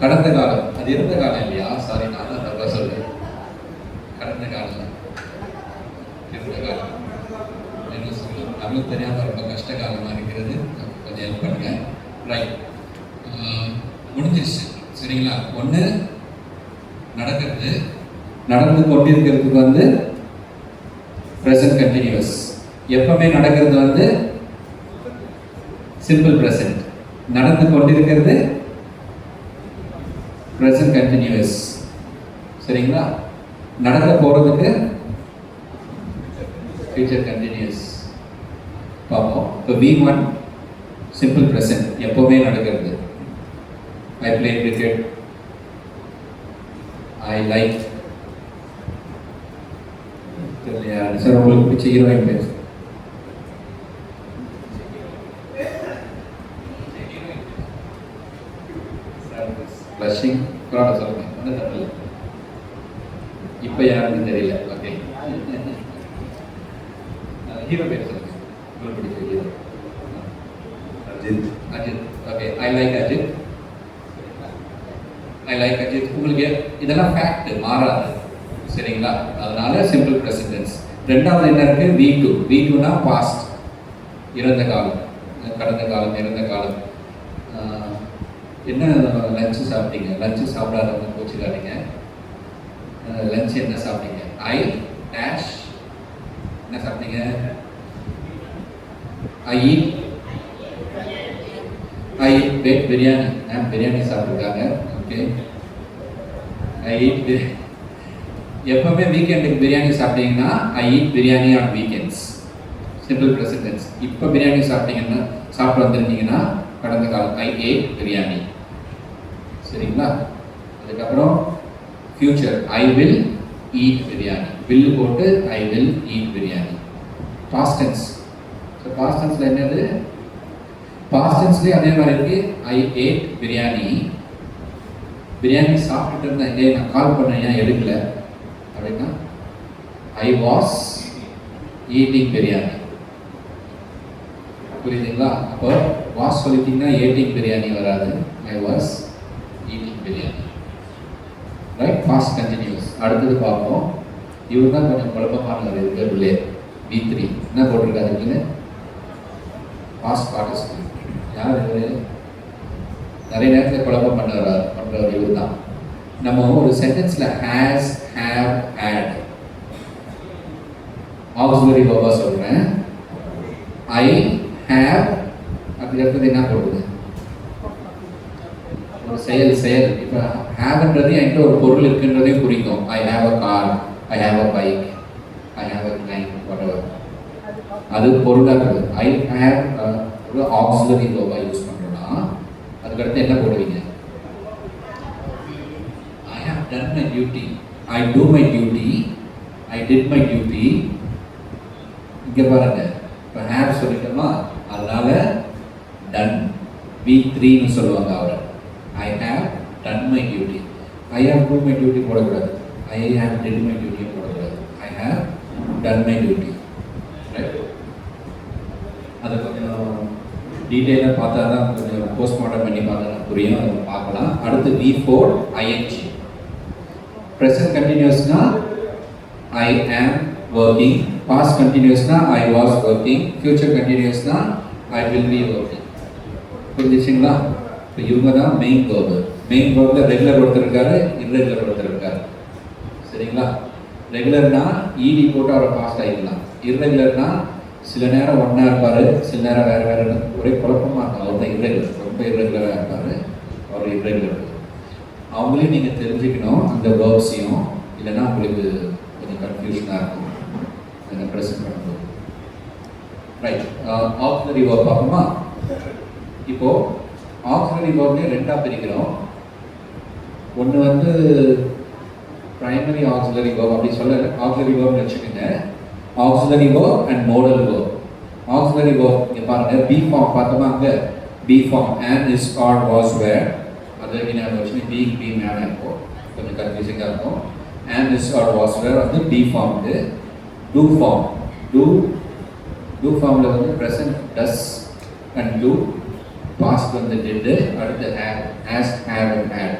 கடந்த காலம். அது இருந்த காலம் இல்லையா? சாரி, நான் தான் தப்பா சொல்றேன். கடந்த காலம், இருந்த காலம் என்ன சொல்லலாம்? தமிழ் தெரியாம ரொம்ப கஷ்ட காலமா இருக்கிறது. கொஞ்சம் ஹெல்ப் பண்ணுங்க. ரைட், முடிஞ்சிருச்சு. சரிங்களா? ஒன்று நடக்கிறது, நடந்து கொண்டிருக்கிறதுக்கு வந்து ப்ரெசன்ட் கண்டினியூஸ். எப்பவுமே நடக்கிறது வந்து சிம்பிள் ப்ரெசன்ட். நடந்து கொண்டிருக்கிறது present continuous. சரிங்களா? நடக்க போறதுக்கு future continuous. பாப்போம். இப்போ V1 simple present, எப்பவுமே நடக்கிறது. I play cricket, I like. தெரியலையா? சார் உங்களுக்கு பிடிச்ச ஹீரோயின் பேர்? Blushing, ப்ராட சொல்லுங்க. ஒன்றும் தப்பு இல்லை. இப்போ யாருன்னு தெரியல. ஓகே, ஹீரோ பேர் சொல்லுங்க. உங்களுக்கு பிடிச்ச hero? Ajith. Ajith. Okay, I like Ajith. I like Ajith. உங்களுக்கு இதெல்லாம் ஃபேக்ட், மாறாது. சரிங்களா? அதனால சிம்பிள் ப்ரெசன்ட் டென்ஸ். ரெண்டாவது என்ன இருக்கு? V2. V2னா பாஸ்ட், இறந்த காலம், கடந்த காலம், இறந்த காலம். என்ன லஞ்சு சாப்பிட்டீங்க? லஞ்சு சாப்பிடாதவங்க கோச்சிக்காதீங்க. லஞ்ச் என்ன சாப்பிட்டீங்க? ஐ டேஷ் என்ன சாப்பிட்டீங்க? I bake biryani. பிரியாணி சாப்பிட்ருக்காங்க. Okay, I eat. எப்பவுமே வீக்கெண்டுக்கு பிரியாணி சாப்பிட்டீங்கன்னா I eat biryani on weekends. Simple present tense. இப்போ பிரியாணி சாப்பிட்டீங்கன்னா, சாப்பிட்டு வந்திருந்தீங்கன்னா கடந்த காலம் ஐ ஏட் பிரியாணி. சரிங்களா? அதுக்கப்புறம் future I will eat biryani. Will போட்டு I will eat biryani. Past tense. So past டென்ஸில் என்னது? பாஸ்ட் டென்ஸ்லேயே அதே மாதிரி இருக்கு. I ate biryani. பிரியாணி சாப்பிட்டுட்டு இருந்தேன், இதே நான் கால் பண்ணேன், ஏன் எடுக்கல அப்படின்னா ஐ வாஸ் ஈட்டிங் பிரியாணி. புரியுதுங்களா? அப்போ வாஸ் சொல்லிட்டீங்கன்னா ஏட்டிங் பிரியாணி வராது. I was eating biryani. Right, past continuous. அடுத்தது பார்ப்போம். இவர் தான் கொஞ்சம் குழப்பமானவர் இருக்கிறதுலே. V3 என்ன போட்டிருக்காரு? Past participle. யார் இவர்? நிறைய நேரத்தில் குழப்பம் பண்ணுறவர் இவர் தான். நம்ம ஒரு சென்டென்ஸில் ஹேஸ், ஹேவ், ஹேட் ஆக்ஸிலரி வெர்பா சொல்கிறேன். ஐ ஹேவ் அப்படி இருக்கிறது என்ன போடுது? ஒரு செயல். இப்போ ஹேவ்ன்றது என்கிட்ட ஒரு பொருள் இருக்குன்றதையும் குறிக்கும். I have a car, I have a bike, I have a client, whatever. அது பொருளாக இருக்குது. ஐ ஹேவ் ஒரு ஆக்ஸிலரி வெர்பா யூஸ் பண்ணுறோன்னா அதுக்கடுத்து என்ன போடுவீங்க? I have done my duty, I do my duty, I did my duty. இங்கே பாருங்க, இப்போ ஹேவ் சொல்லிட்டோமா, அதனால டன் V3ன்னு சொல்லுவாங்க அவரை. I have done my duty. I have do my duty போடக்கூடாது. I have did my duty போடக்கூடாது. I have done my duty. Right, அதை கொஞ்சம் டீட்டெயிலாக பார்த்தா தான், கொஞ்சம் போஸ்ட்மார்ட்டம் பண்ணி பார்த்தா தான் புரியும். அதை பார்க்கலாம். அடுத்து V4 ING. ப்ரெசன்ட் கண்டினியூஸ்னா ஐ ஆம் ஒர்க்கிங். பாஸ்ட் கண்டினியூஸ்னா ஐ வாஸ் ஒர்க்கிங். ஃபியூச்சர் கண்டினியூஸ்னா ஐ வில் பி ஒர்க்கிங். புரிஞ்சிச்சிங்களா? இப்போ இவங்க தான் மெயின் வேர்பு. மெயின் வேர்பில் ரெகுலர் ஒருத்தர் இருக்காரு, இர்ரெகுலர் ஒருத்தர் இருக்காரு. சரிங்களா? ரெகுலர்னா இடி போட்டு அவரை பாஸ்ட் ஆகிக்கலாம். இர்ரெகுலர்னா சில நேரம் ஒன்றா இருப்பார், சில நேரம் வேறு வேறு, ஒரே குழப்பமாக இருக்கும். அவர் தான் இர்ரெகுலர், ரொம்ப இர்ரெகுலராக இருப்பார், அவர் இர்ரெகுலர். அவங்களையும் நீங்கள் தெரிஞ்சுக்கணும், அந்த வேர்ப்ஸையும். இல்லைன்னா உங்களுக்கு கொஞ்சம் கன்ஃபியூஷனாக இருக்கும் அந்த ப்ரெசென்ட் பண்ணும்போது. ரைட், ஆக்ஸிலரி வேர்ப் பார்ப்போமா? இப்போது ஆக்ஸிலரி வேர்ப்லேயே ரெண்டாக பிரிக்கிறோம். ஒன்று வந்து பிரைமரி ஆக்சிலரி வேர்ப் அப்படி சொல்ல ஆக்சிலரி வேர்ப்னு வச்சுக்கோங்க. Auxiliary verb and modal verb. Auxiliary verb இங்கே பாருங்க, பி ஃபார்ம் பார்த்தோமா அங்கே be form and is or was were அது நான் வச்சு பி மேலே இருக்கும், கொஞ்சம் கன்ஃபியூசிங்காக இருக்கும். and is or was were வந்து பி ஃபார்முக்கு. டூ ஃபார்ம் டூ ஃபார்மில் வந்து present does and do, past வந்து did, அடுத்து have, has, have and had.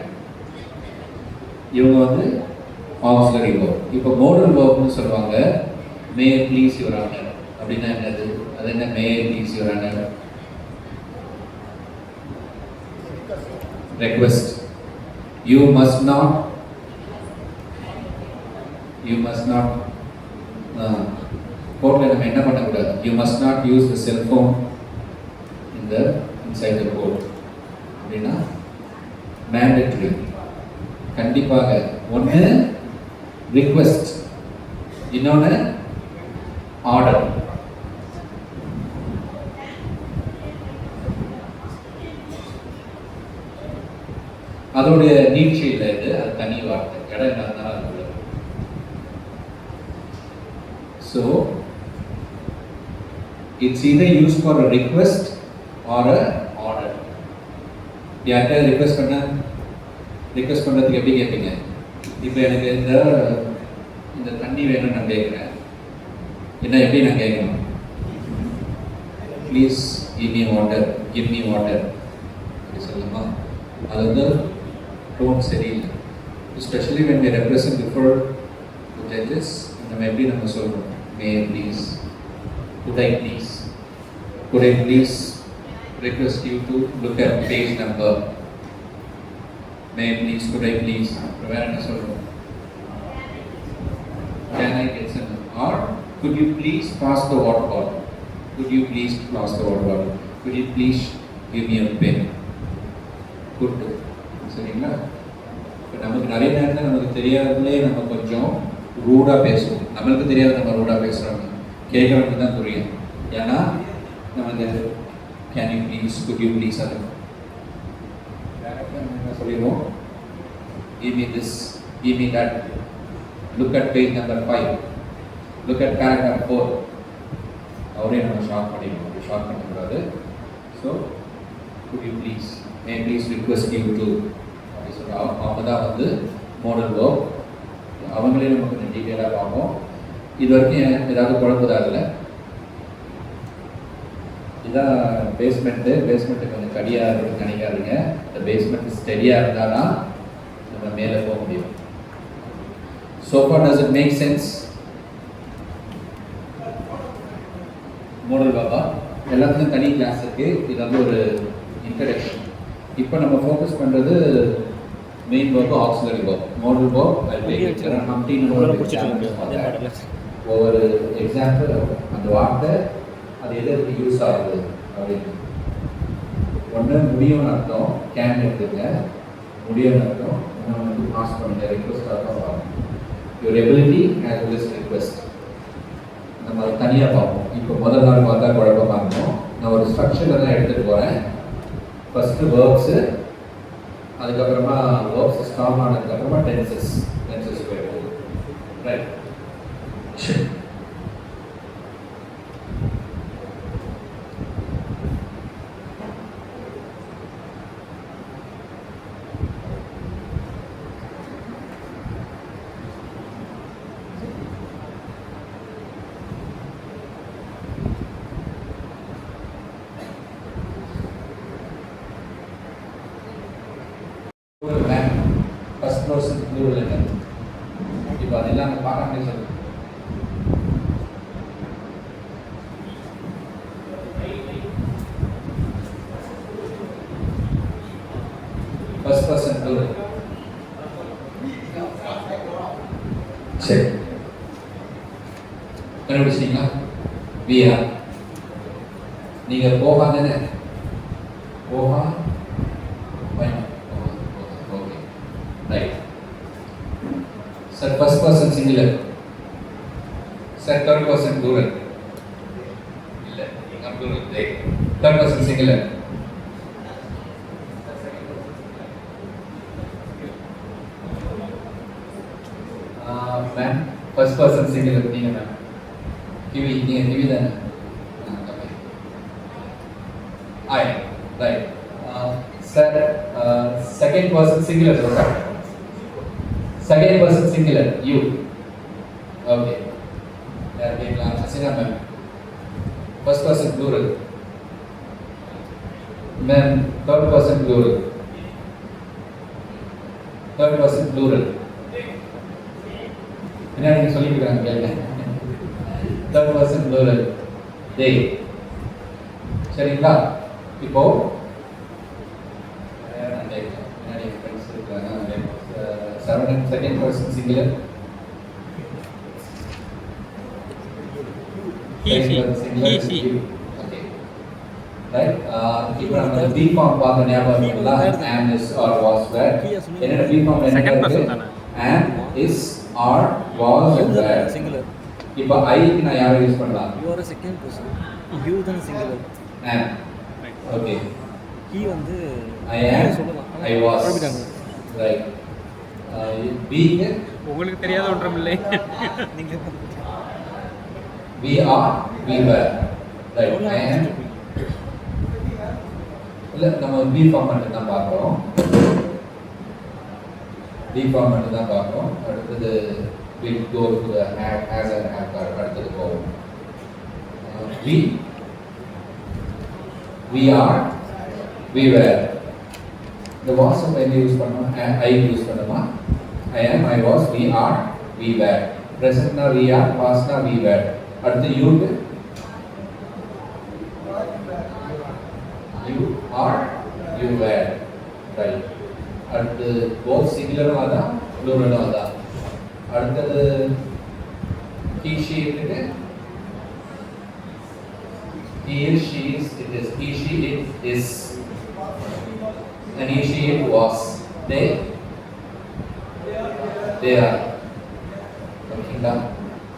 இவங்க வந்து ஆக்சிலரி வேர்ப். இப்போ மோடல் வேர்ப்னு சொல்லுவாங்க. மே ப்ளீஸ் யுவர் ஆனர் அப்படின்னா என்னது? அது என்ன மே please your honour? request. You must not கோர்ட்ல நம்ம என்ன பண்ணக்கூடாது? You must not use the cell phone inside the court அப்படின்னா mandatory, கண்டிப்பாக. ஒன்று ரிக்வெஸ்ட், இன்னொன்று ஆர்டர். அதோடைய நீட்சி இல்லை, இது அது தனி வார்த்தை, இடம் என்ன இருந்தாலும் அது. So it's either used for a request or a order. யார்கிட்ட ரிக்வெஸ்ட் பண்ணுறதுக்கு எப்படி கேட்பீங்க? இப்போ எனக்கு இந்த தண்ணி வேணும்னு நான் கேட்குறேன், என்ன எப்படி நான் கேட்கணும்? ப்ளீஸ் give me water அப்படி சொல்லுமா? அது வந்து டோன் சரியில்லை. Especially when we represent before the judges, நம்ம எப்படி நம்ம சொல்கிறோம்? மே please, could I please request you to look at page number. May please, could I please, வேற என்ன சொல்கிறோம்? Can I get some, or could you please pass the water bottle? Could you please pass the water bottle? Could you please give me a pen? Good. சரிங்களா? இப்போ நமக்கு நிறைய நேரத்தில் நமக்கு தெரியாததுலேயே நம்ம கொஞ்சம் ரூடாக பேசுவோம். நம்மளுக்கு தெரியாத நம்ம ரூடாக பேசுகிறோம், கேட்குறவங்களுக்கு தான் புரியும். ஏன்னா நம்ம இந்த can you please, good you please அது என்ன சொல்லிடுவோம்? give me this, give me that, look at page number 5, look at paragraph 4. அவரே நம்ம ஷார்ட் பண்ணிடுவோம், அப்படி ஷார்ட் பண்ணக்கூடாது. So could you please, may please request you to அப்படி சொல்ல அவங்க தான் வந்து மோடல் வேர்ப். அவங்களே நம்ம கொஞ்சம் டீட்டெயிலாக பார்ப்போம். இது வரைக்கும் ஏதாவது குழப்பதா இல்லை? இதுதான் பேஸ்மெண்ட்டு கொஞ்சம் கடியாக இருக்குன்னு நினைக்காதுங்க. இந்த பேஸ்மெண்ட் ஸ்டெடியாக இருந்தால் தான் நம்ம மேலே போக முடியும். So far does it make sense? Modal பாபா எல்லாத்துக்கும் தனி கிளாஸ் இருக்குது. இது வந்து ஒரு இன்ட்ரடக்ஷன். இப்போ நம்ம ஃபோக்கஸ் பண்ணுறது main verb, auxiliary verb. Modal verb ஒவ்வொரு எக்ஸாம்பிள் அந்த வார்த்தை அது எதற்கு யூஸ் ஆகுது அப்படின்னு. ஒன்று முடியும்னு அர்த்தம், கேன் எடுத்துங்க, முடியும்னு அர்த்தம். இன்னொன்று வந்து பாஸ் பண்ணுங்க, ரிக்வெஸ்ட் அர்த்தம் வரும். Your ability as well as request. நம்ம அதை தனியாக பார்ப்போம். இப்போ முதல் நாள் பார்த்தா குழப்பமாக இருக்கும். நான் ஒரு ஸ்ட்ரக்சரில் தான் எடுத்துகிட்டு போகிறேன். ஃபஸ்ட்டு வேர்ப்ஸு, அதுக்கப்புறமா வேர்ப்ஸ் ஸ்ட்ராங் ஆனதுக்கப்புறமா டென்சஸ் போயிடுது. ரைட், சரி. ஃபர்ஸ்ட் பர்சன் ப்ளூரல் என்னது? இப்போ அதெல்லாம் நம்ம பார்க்காமலே சொல்லுங்கள். First person plural. சரி, கண்டுபிடிச்சிட்டீங்களா? வியா, நீங்கள் போகாதானே? போகா Sir, first person singular. Sir, third person plural. Illa, I'm plural. Third person singular. Ma'am first person singular நீங்க மேம் நீங்க கிவி தானே I, right. Sir, second person singular, right? Second person singular, you. Okay. Asina ma'am. First person plural. Ma'am, third person plural. Third person plural. என்ன நீங்க சொல்லிக்கிறாங்க கேளுங்க. Third person plural. They. சரிங்களா? இப்போ second person singular he she okay right இப்போ நம்ம B form பார்த்த ஞாபகம் இருக்குங்களா am is or was were என்னோட பி ஃபார்ம் என்ன செகண்ட் இருக்கு பர்சன் தானே am is or was and were singular. இப்போ I க்கு நான் யாரை யூஸ் பண்ணலாம் You are a second person. You then singular. am okay He வந்து I am சொல்லலாம். I was குழப்பிட்டாங்க. right be க்கு உங்களுக்கு தெரியாத ஒன்றும் இல்லை நீங்க we are we were right I am இல்ல நம்ம பி ஃபார்ம் மட்டும் தான் பார்க்கிறோம் பி ஃபார்ம் மட்டும் தான் பார்க்கிறோம் அடுத்தது will go to the have as and have card அடுத்தது போவோம் we are we were the was of என்ன யூஸ் பண்ணோம் I யூஸ் பண்ணோமா I am I was we are we were present na we are past na we were அடுத்து you are you were right அடுத்து both singular அதான் plural அதான் அடுத்தது he she இருக்கு he is she is it is he she it is and he she it was they are ஓகேங்களா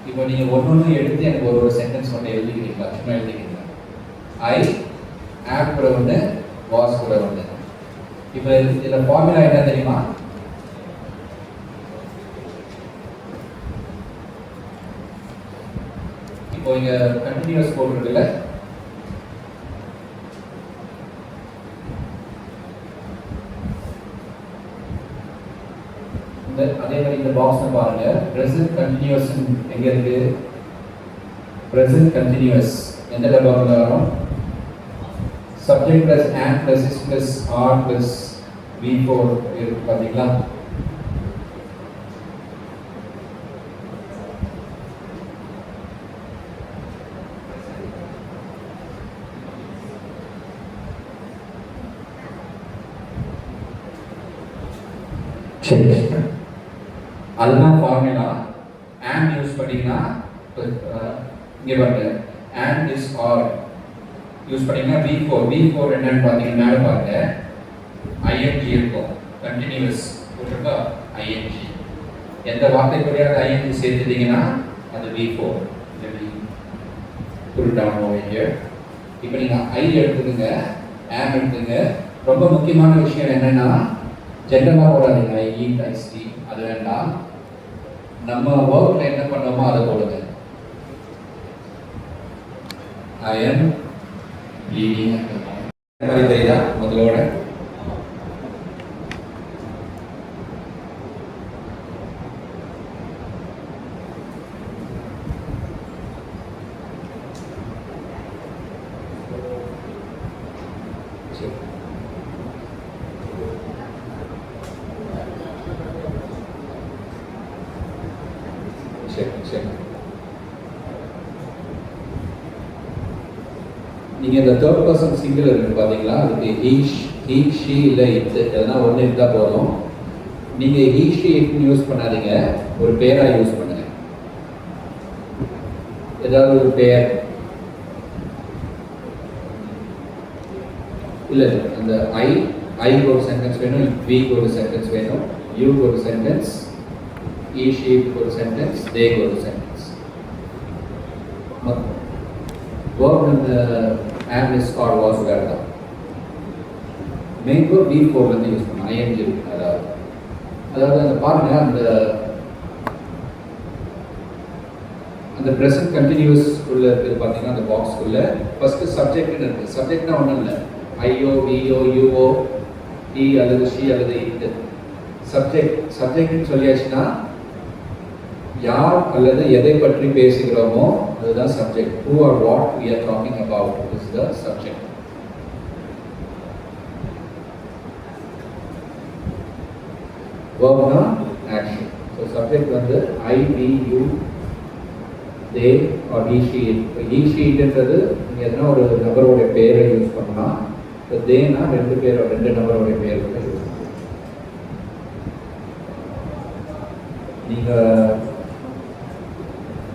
இப்போ நீங்க ஒன்னொன்னு எடுத்து எனக்கு ஒரு சென்டென்ஸ் மட்டும் எழுதிக்கிறீங்களா சும்மா எழுதிக்கிறீங்களா ஐ ஆப் கூட ஒன்று வாஸ் கூட ஒன்று இப்போ இதில் ஃபார்முலா என்ன தெரியுமா இப்போ இங்க கண்டினியூஸ் போட்டுருக்குல்ல அதே மாதிரி இந்த பாக்ஸ் பாருங்க present continuous எங்க இருக்கு present continuous எந்த டப்பால வரும் subject plus am plus is plus are plus v4 இருக்கு பாத்தீங்களா சரி அதுதான் ஃபார்முலா and யூஸ் பண்ணீங்கன்னா இங்க பாருங்க and is or யூஸ் பண்ணீங்கன்னா v4 என்னன்னு பாத்தீங்கன்னா மேல பாருங்க ing இருக்கும் கண்டினியூஸ் போட்டுருக்கா ing எந்த வார்த்தை கூடயாவது ing சேர்த்துட்டீங்கன்னா அது v4 இப்படி pull down over here இப்போ நீங்க I எடுத்துக்கங்க am எடுத்துங்க ரொம்ப முக்கியமான விஷயம் என்னன்னா ஜென்ரலாக போடாதீங்க ஐஇ அது வேண்டாம் நம்ம ஒர்க்கில் என்ன பண்ணோமோ அதை போடுங்க ஐ எம் லீடிங் மாதிரி தெரியுதா முதலோட சரி நீங்க இந்த தேர்ட் பர்சன் சிங்கிள் இருக்கு பாத்தீங்களா அதுக்கு he she இல்ல it எதனா ஒண்ணு இருந்தா போதும் நீங்க he she it யூஸ் பண்ணாதீங்க ஒரு பேரா யூஸ் பண்ணுங்க ஏதாவது ஒரு பேர் இல்ல அந்த I ஒரு சென்டென்ஸ் வேணும் we ஒரு சென்டென்ஸ் வேணும் you ஒரு சென்டென்ஸ் he she ஒரு சென்டென்ஸ் they ஒரு sentence verb and am is or was were தான் மெயின் verb v4 வந்து யூஸ் பண்ணலாம் ing அதாவது அந்த பாருங்க அந்த அந்த ப்ரெசன்ட் கண்டினியூஸ் உள்ள இருக்குது பார்த்தீங்கன்னா அந்த பாக்ஸ்க்குள்ள ஃபர்ஸ்ட் சப்ஜெக்ட்னு இருக்குது. சப்ஜெக்ட்னா ஒன்றும் இல்லை, ஐயோ வியோ யூஓ ஈ அல்லது ஷி அல்லது இட்டு. சப்ஜெக்ட்னு சொல்லியாச்சுன்னா யார் அல்லது எதை பற்றி பேசுகிறோமோ அதுதான் subject. who or what we are talking about is the subject. verb-னா action. so subject வந்து I, we, you, they or he, she. he, she ன்றது நீங்க எதனா ஒரு நபரோட பேரை யூஸ் பண்ணலாம். இப்போ தேனா ரெண்டு நபரோட பேர் கூட யூஸ் பண்ணலாம். நீங்க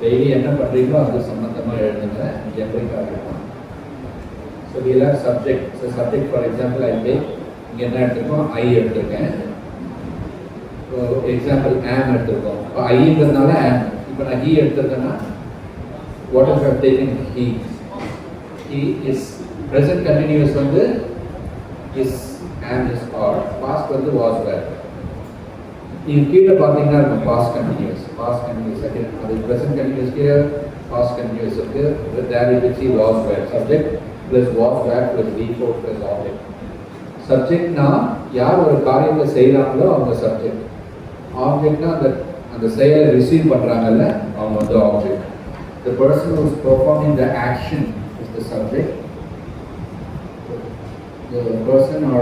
டெய்லி என்ன பண்ணுறீங்களோ அது சம்மந்தமாக எழுதுங்க. ஜென்ரிக்காக இருக்கும். ஸோ இதில் subject. So subject for example இங்கே என்ன எடுத்துருக்கோம், ஐ எடுத்திருக்கேன். ஸோ எக்ஸாம்பிள் ஆம் எடுத்திருக்கோம். இப்போ ஐன்றதுனால ஆம். இப்போ நான் ஹீ எடுத்திருக்கேன்னா what is have taken he. He is present continuous வந்து is, am is, are. Past வந்து வாஸ் வேர். நீங்கள் கீழே பார்த்தீங்கன்னா இருக்கும் பாஸ்ட் கண்டினியூஸ் செகண்ட். அது ப்ரெசன்ட் கண்டினியூஸ் கீழே பாஸ்ட் கண்டினியூஸ் இருக்குது. There will see was were subject plus was were plus report plus object. சப்ஜெக்ட்னா யார் ஒரு காரியத்தை செய்கிறாங்களோ அவங்க சப்ஜெக்ட். ஆப்ஜெக்ட்னா அந்த செயலை ரிசீவ் பண்ணுறாங்கல்ல அவங்க வந்து object. The person who is performing the action is the subject. The person or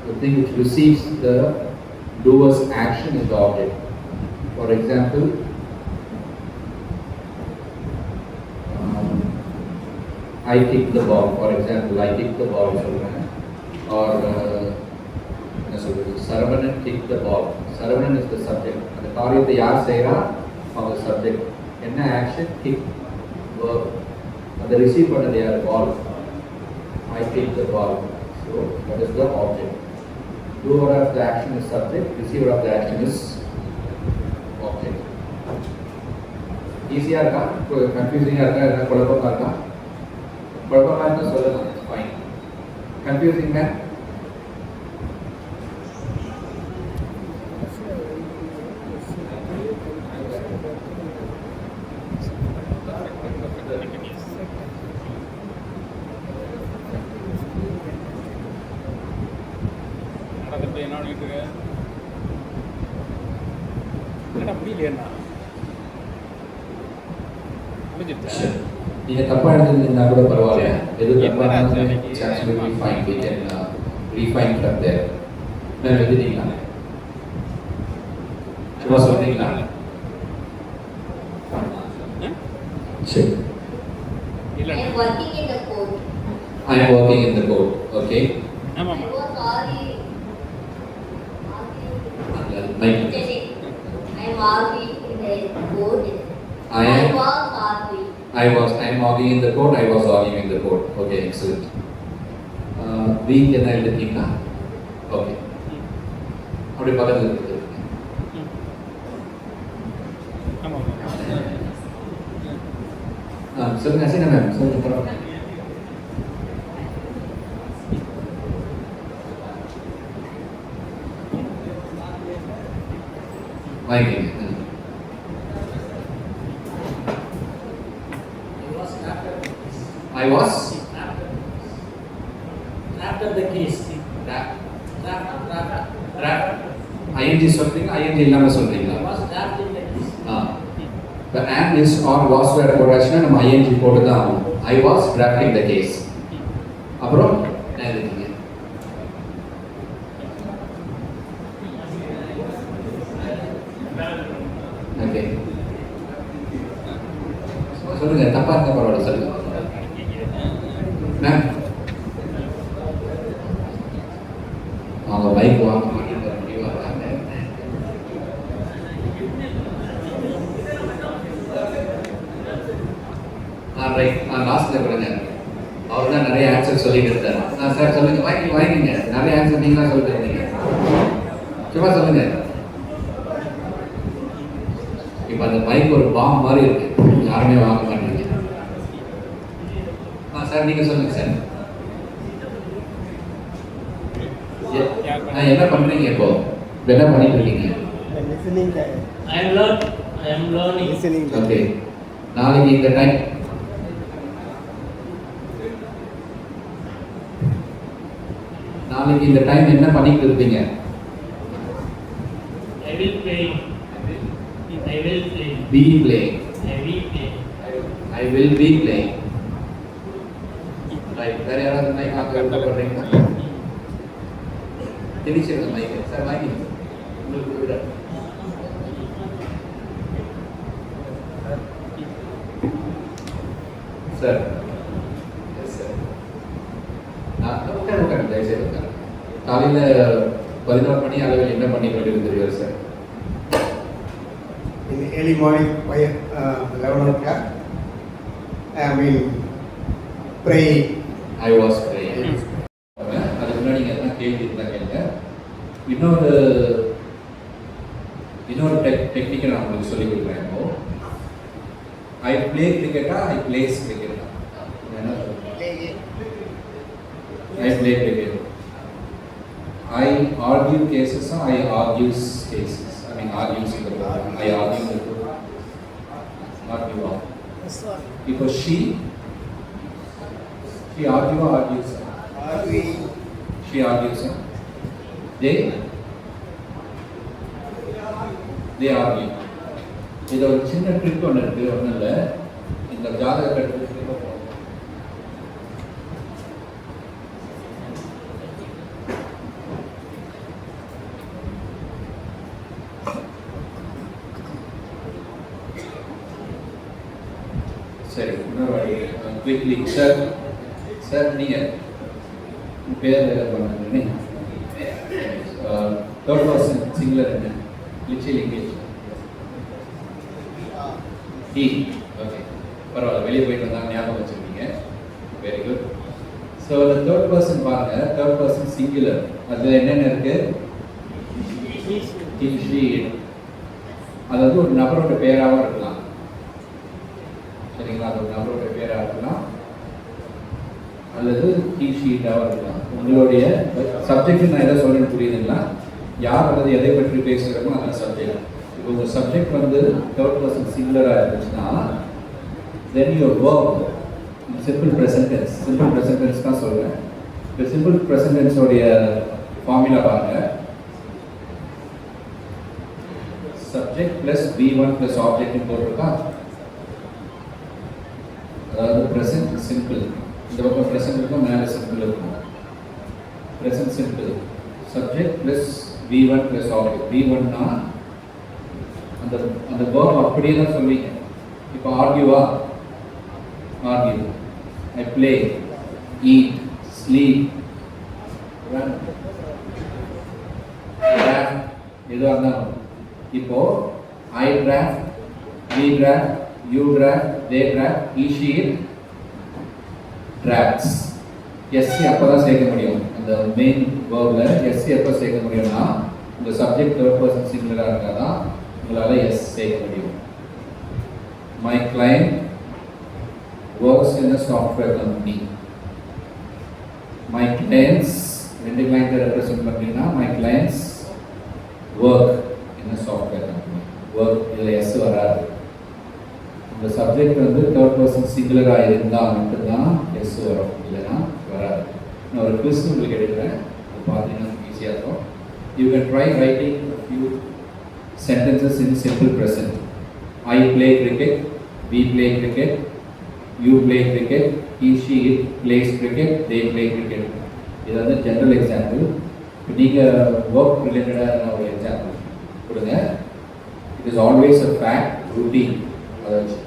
the thing which receives the doer's action is the object. For example, I kick the ball. For example, I kick the ball. Or Saravanan kick the ball. Saravanan is the subject. The காரியத்தை யார் செய்கிறா அவங்க subject. என்ன action, kick, verb. அதை receive பண்ணது யார், பால். I kick the ball. So that is the object. Doer of the action is subject, receiver of the action is object. Easy இருக்கா, confusing இருக்கா, என்ன குழப்பமா இருக்கா? குழப்பமா இருந்தா சொல்லுங்க, fine. Confusing man? நீங்க தப்பா எழுதிருந்தா கூட பரவாயில்ல. எது தப்பா இருந்தாலும் it's absolutely fine. We can refine from there. நான் எழுதிட்டீங்களா? சும்மா சொல்றீங்களா? சரி. I am working in the court. I am working in the court. Okay. ஆமா I was arguing. Like I am arguing in the court. I am was arguing. I am arguing in the court. I was arguing in the court. Okay, excellent. We என்ன எழுதிட்டீங்களா? Okay. அப்படி பக்கத்துல இருக்கு. ஆமா சொல்லுங்க Hasina ma'am, சொல்லுங்க பரவாயில்ல. வாங்கிங்க. I was After the case. ING சொல்றீங்களா, ING இல்லாம சொல்றீங்களா? I was drafting the case. The and is or was were போட்டாச்சுன்னா நம்ம ING போட்டு தான் ஆகும். I was drafting the case. அப்புறம் என்ன எழுதிட்டீங்க? ஓகே, சொல்லுங்க, தப்பா இருந்தா பரவாயில்ல, சொல்லுங்க மேம். அவங்க பைக் வாங்க மாட்டேங்கிற முடிவு வராங்க. ரைட், நான் லாஸ்ட்ல கொடுங்க. அவர் தான் நிறைய ஆன்சர் சொல்லிட்டு இருந்தார். சார் சொல்லுங்க, வாங்கிங்க. நிறைய ஆன்சர் நீங்களா சொல்லிட்டு இருந்தீங்க. சும்மா சொல்லுங்க. இப்போ அந்த பைக் ஒரு பாம் மாதிரி இருக்கு, யாருமே வாங்க மாட்டீங்க. சார் நீங்க சொல்லுங்க சார். என்ன பண்றீங்க இப்போ? என்ன பண்ணிட்டு இருக்கீங்க? I am learning. I am learning. listening. Okay, நாளைக்கு இந்த டைம் என்ன பண்ணிட்டு இருப்பீங்க? I will play. I will play. Be playing. I will play. I will be playing. Right, வேற யாராவது மைக் ஆக்க விருப்பப்படுறீங்களா? தெரிஞ்சிருங்க மைக் சார், வாங்கி உங்களுக்கு விட. சார் சார் நான் உட்காந்து தயவுசெய்து உட்காரு. காலையில் 11 மணி அளவில் என்ன பண்ணி கொண்டிருந்தீர்கள் sir? In the early morning, by 11 o'clock, I mean, praying. I was praying. அதுக்கு முன்னாடி நீங்கள் எல்லாம் கேள்வி இருந்தால் கேளுங்க. இன்னொரு டெக்னிக்கை நான் உங்களுக்கு சொல்லிக் கொடுக்குறேன். இப்போ ஐ பிளே கிரிக்கெட்டா, ஐ பிளேஸ் கிரிக்கெட்டா? I play cricket. I argue cases, I argues cases. I mean, argues in the program. I argue in the program. Not you are. Because she argue or argues? Arguing. She argues. They argue. இது ஒரு சின்ன trick ஒன்று இருக்குது. ஒன்றும் இல்லை, இந்த ஜாதக கட்டுக்கு சரி, இன்னொரு வாடி குவிக்லி. சார் நீங்கள் பேர் பண்ணுங்க. தேர்ட் பர்சன் சிங்குலர் என்ன? Literal English he. ஓகே, பரவாயில்ல, வெளியே போயிட்டு வந்தாங்க, ஞாபகம் வச்சுருக்கீங்க. Very good. ஸோ அந்த தேர்ட் பர்சன் பாருங்க, தேர்ட் பர்சன் சிங்குலர். அதில் என்னென்ன இருக்கு? He, she. அது வந்து ஒரு நபரோட பேராகவும் இருக்கலாம். சரிங்களா? அது ஒரு நபரோட பேராக இருக்கலாம் அல்லது ஹி, ஷீட்டாகவும் இருக்கலாம். உங்களுடைய சப்ஜெக்ட் நான் எதை சொல்கிறேன்னு புரியுதுங்களா? யார் அல்லது எதை பற்றி பேசுகிறோமோ அதான் சப்ஜெக்ட். இப்போ உங்கள் சப்ஜெக்ட் வந்து தேர்ட் பர்சன் சிங்குலராக இருந்துச்சுன்னா then your verb simple present tense. Simple present tense தான் சொல்கிறேன். இப்போ சிம்பிள் ப்ரெசன்ட் டென்ஸோடைய ஃபார்முலா பாருங்க. சப்ஜெக்ட் ப்ளஸ் V1 ப்ளஸ் ஆப்ஜெக்ட்னு போட்டிருக்கா? அதாவது ப்ரெசன்ட் சிம்பிள், இந்த பக்கம் ப்ரெசன்ட் இருக்கும், மேலே சிம்பிள் இருக்கும். Present simple subject plus V1 plus object. V1னா அந்த வேர்ப் அப்படியே தான் சொல்வீங்க. இப்போ ஆர்கியூவா? Argue. I play, eat, sleep, run, draft, எதுவாக இருந்தாலும். இப்போ I draft, we draft, you draft, they draft, he, she drafts. எஸ்சி அப்போ தான் சேர்க்க முடியும். அந்த மெயின் வேர்பில் எஸ்சி எப்போ சேர்க்க முடியும்னா இந்த சப்ஜெக்ட் தேர்ட் பர்சன் சிங்குலராக இருந்தால் தான் உங்களால் எஸ் சேர்க்க முடியும். My client works in a software company. My clients, ரெண்டு கிளையண்ட்டை ரெப்ரசென்ட் பண்ணுறீங்கன்னா my clients work in a software company. Work இதில் எஸ் வராது. இந்த சப்ஜெக்ட் வந்து தேர்ட் பர்சன் சிங்குலராக இருந்தால் மட்டும்தான் எஸ் வரும், இல்லைன்னா வராது. நான் ஒரு குவிஸ் உங்களுக்கு எடுக்கிறேன், அது பார்த்தீங்கன்னா ஈஸியாக இருக்கும். You can try writing a few sentences in simple present. I play cricket, we play cricket, you play cricket, he, she plays cricket, they play cricket. இது வந்து ஜென்ரல் எக்ஸாம்பிள். இப்போ நீங்கள் ஒர்க் ரிலேட்டடாக ஒரு எக்ஸாம்பிள் கொடுங்க. It is always a fact, routine. அதை வச்சு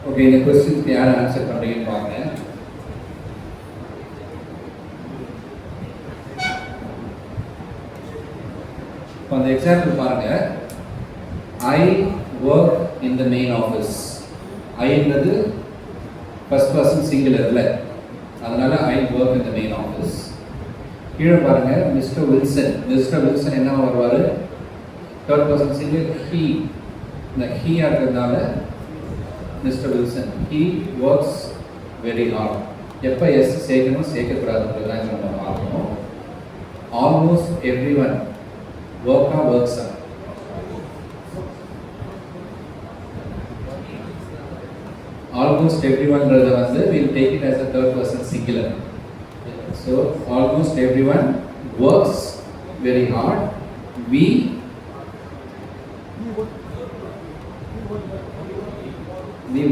okay, இந்த கொஸ்டின்ஸ்க்கு யார் ஆன்சர் பண்ணுறீங்கன்னு பாருங்க. இப்போ அந்த எக்ஸாம்பிள் பாருங்க. I work in the main office. ஐன்றது ஃபர்ஸ்ட் பர்சன் சிங்குலர் இல்லை, அதனால I work in the main office. கீழே பாருங்க, மிஸ்டர் வில்சன். மிஸ்டர் வில்சன் என்ன வருவார்? Third person singular he. இந்த ஹீ இருக்கிறதுனால Mister Wilson he works very hard. எப்போ எஸ் சேர்க்கணும் சேர்க்கக்கூடாதுன்றதான் நம்ம பார்க்கணும். Almost every one works are. Almost every ஒன்றது வந்து will take it as a third person singular. So almost every one works very hard. We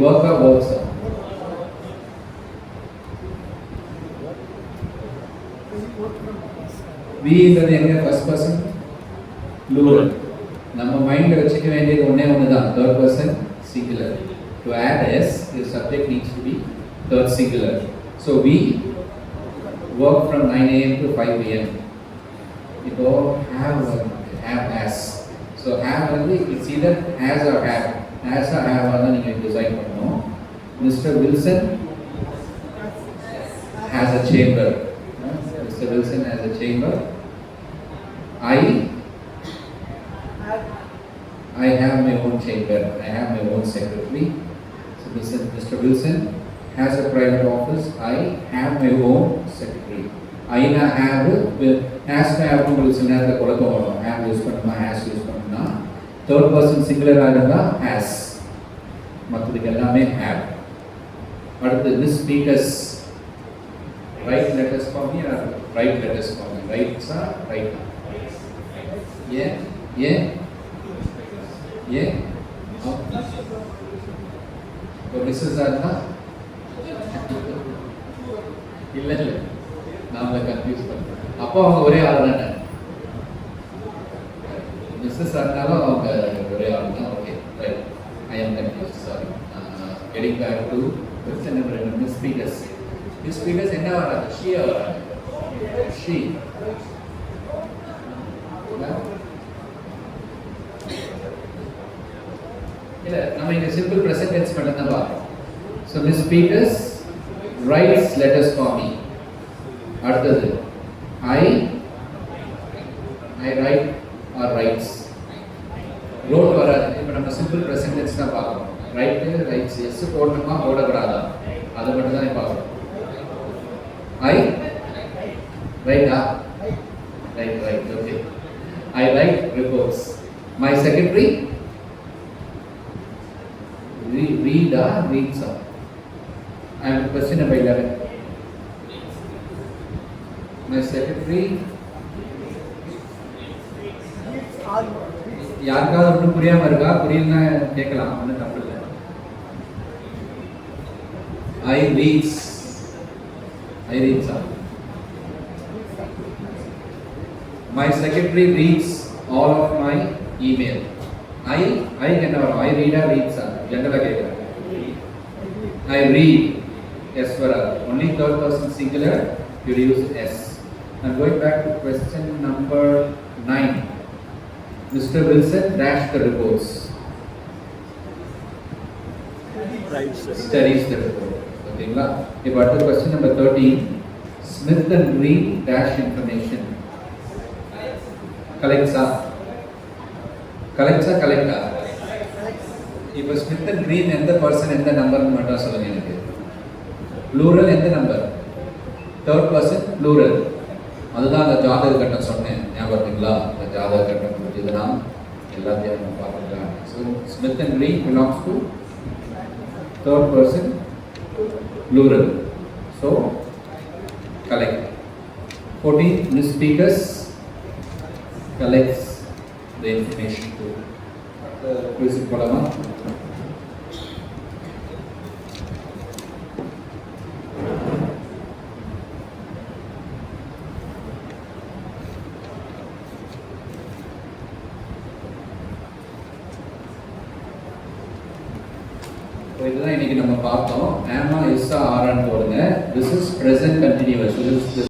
work our works. We இன்றது எங்க first person plural. நம்ம மைண்ட்ல வச்சுக்க வேண்டியது ஒண்ணே ஒண்ணுதான், third person singular. To add s, the subject needs to be third singular. So we work from 9 a.m. to 5 p.m. இப்போ have has. So have வந்து it's either has or have. Has or have வந்து நீங்க decide பண்ணணும். Mr. Wilson has a chamber. Mr. Wilson has a chamber. I have my own chamber. I have my own secretary. So Mr. Wilson has a private office. I have my own secretary. I na have has to have உங்களுக்கு சில நேரத்துல குழப்பம் வரும். have use பண்ணணுமா has use பண்ணணும்னா third person singular ஆகுதுன்னா has, மற்றதுக்கு எல்லாமே have. அடுத்து this speakers right letters for me or right letters for me. Rights are right. Yeah இப்போ மிஸ்ஸஸ் ஆகுதுன்னா இல்லை நாமளை கன்ஃபியூஸ் பண்ணுறோம். அப்போ அவங்க ஒரே ஆள் தானே. மிஸ்ஸஸ் ஆனாலும் அவங்க ஒரே ஆள் தான். Okay right, I am confuse, sorry. Getting back to question number 2. Miss Speakers என்ன வராது? ஷீ வராது. ஷீ இல்லை, நம்ம இங்கே சிம்பிள் ப்ரெசன்ட் டென்ஸ் மட்டும் தான் பார்க்கணும். So Miss Speakers writes letters for me. அடுத்தது I write or writes. Wrote வராது. இப்போ நம்ம சிம்பிள் ப்ரெசன்ட் டென்ஸ் தான் பார்க்கணும். ரைட்ஸ் எஸ் போடணுமா போடக்கூடாதா அதை மட்டும் தான் பார்க்கணும். ஐ ரைட்டா? Right okay. I right reports. My secretary reads up. I have a question number 11. My secretary யாருக்காவது ஒன்றும் புரியாம இருக்கா? புரியலன்னா கேட்கலாம், ஒன்றும் தப்பு இல்லை. I reads up. My secretary reads all of my email. I என்ன வரும்? I read or reads ஆ? ஜெனரலாக கேட்குறேன். I read. S வராது. Only third person singular, you use S. I'm going back to question number 9. Mr. Wilson dashed the reports. Studies the report. ஓகேங்களா? இப்போ அடுத்த question number 13. Smith and Green dash information. Collects. இப்போ Smith and green எந்த person எந்த நம்பர்னு மட்டும் சொல்லுங்க எனக்கு. ப்ளூரல் எந்த நம்பர்? Third person plural. அதுதான் அந்த ஜாதக கட்டம் சொன்னேன், ஞாபகத்துங்களா? அந்த ஜாதக கட்டம் முடிஞ்சதுன்னா எல்லாத்தையும் நம்ம பார்த்துக்கலாம். So Smith and Green belongs to third person plural. So collect. 14. Miss Speakers collects the information to quiz போலாமா? ஸோ இதுதான் இன்னைக்கு நம்ம பார்த்தோம். ஆமா இஸ்ஸா ஆரான்னு போடுங்க. This is present continuous.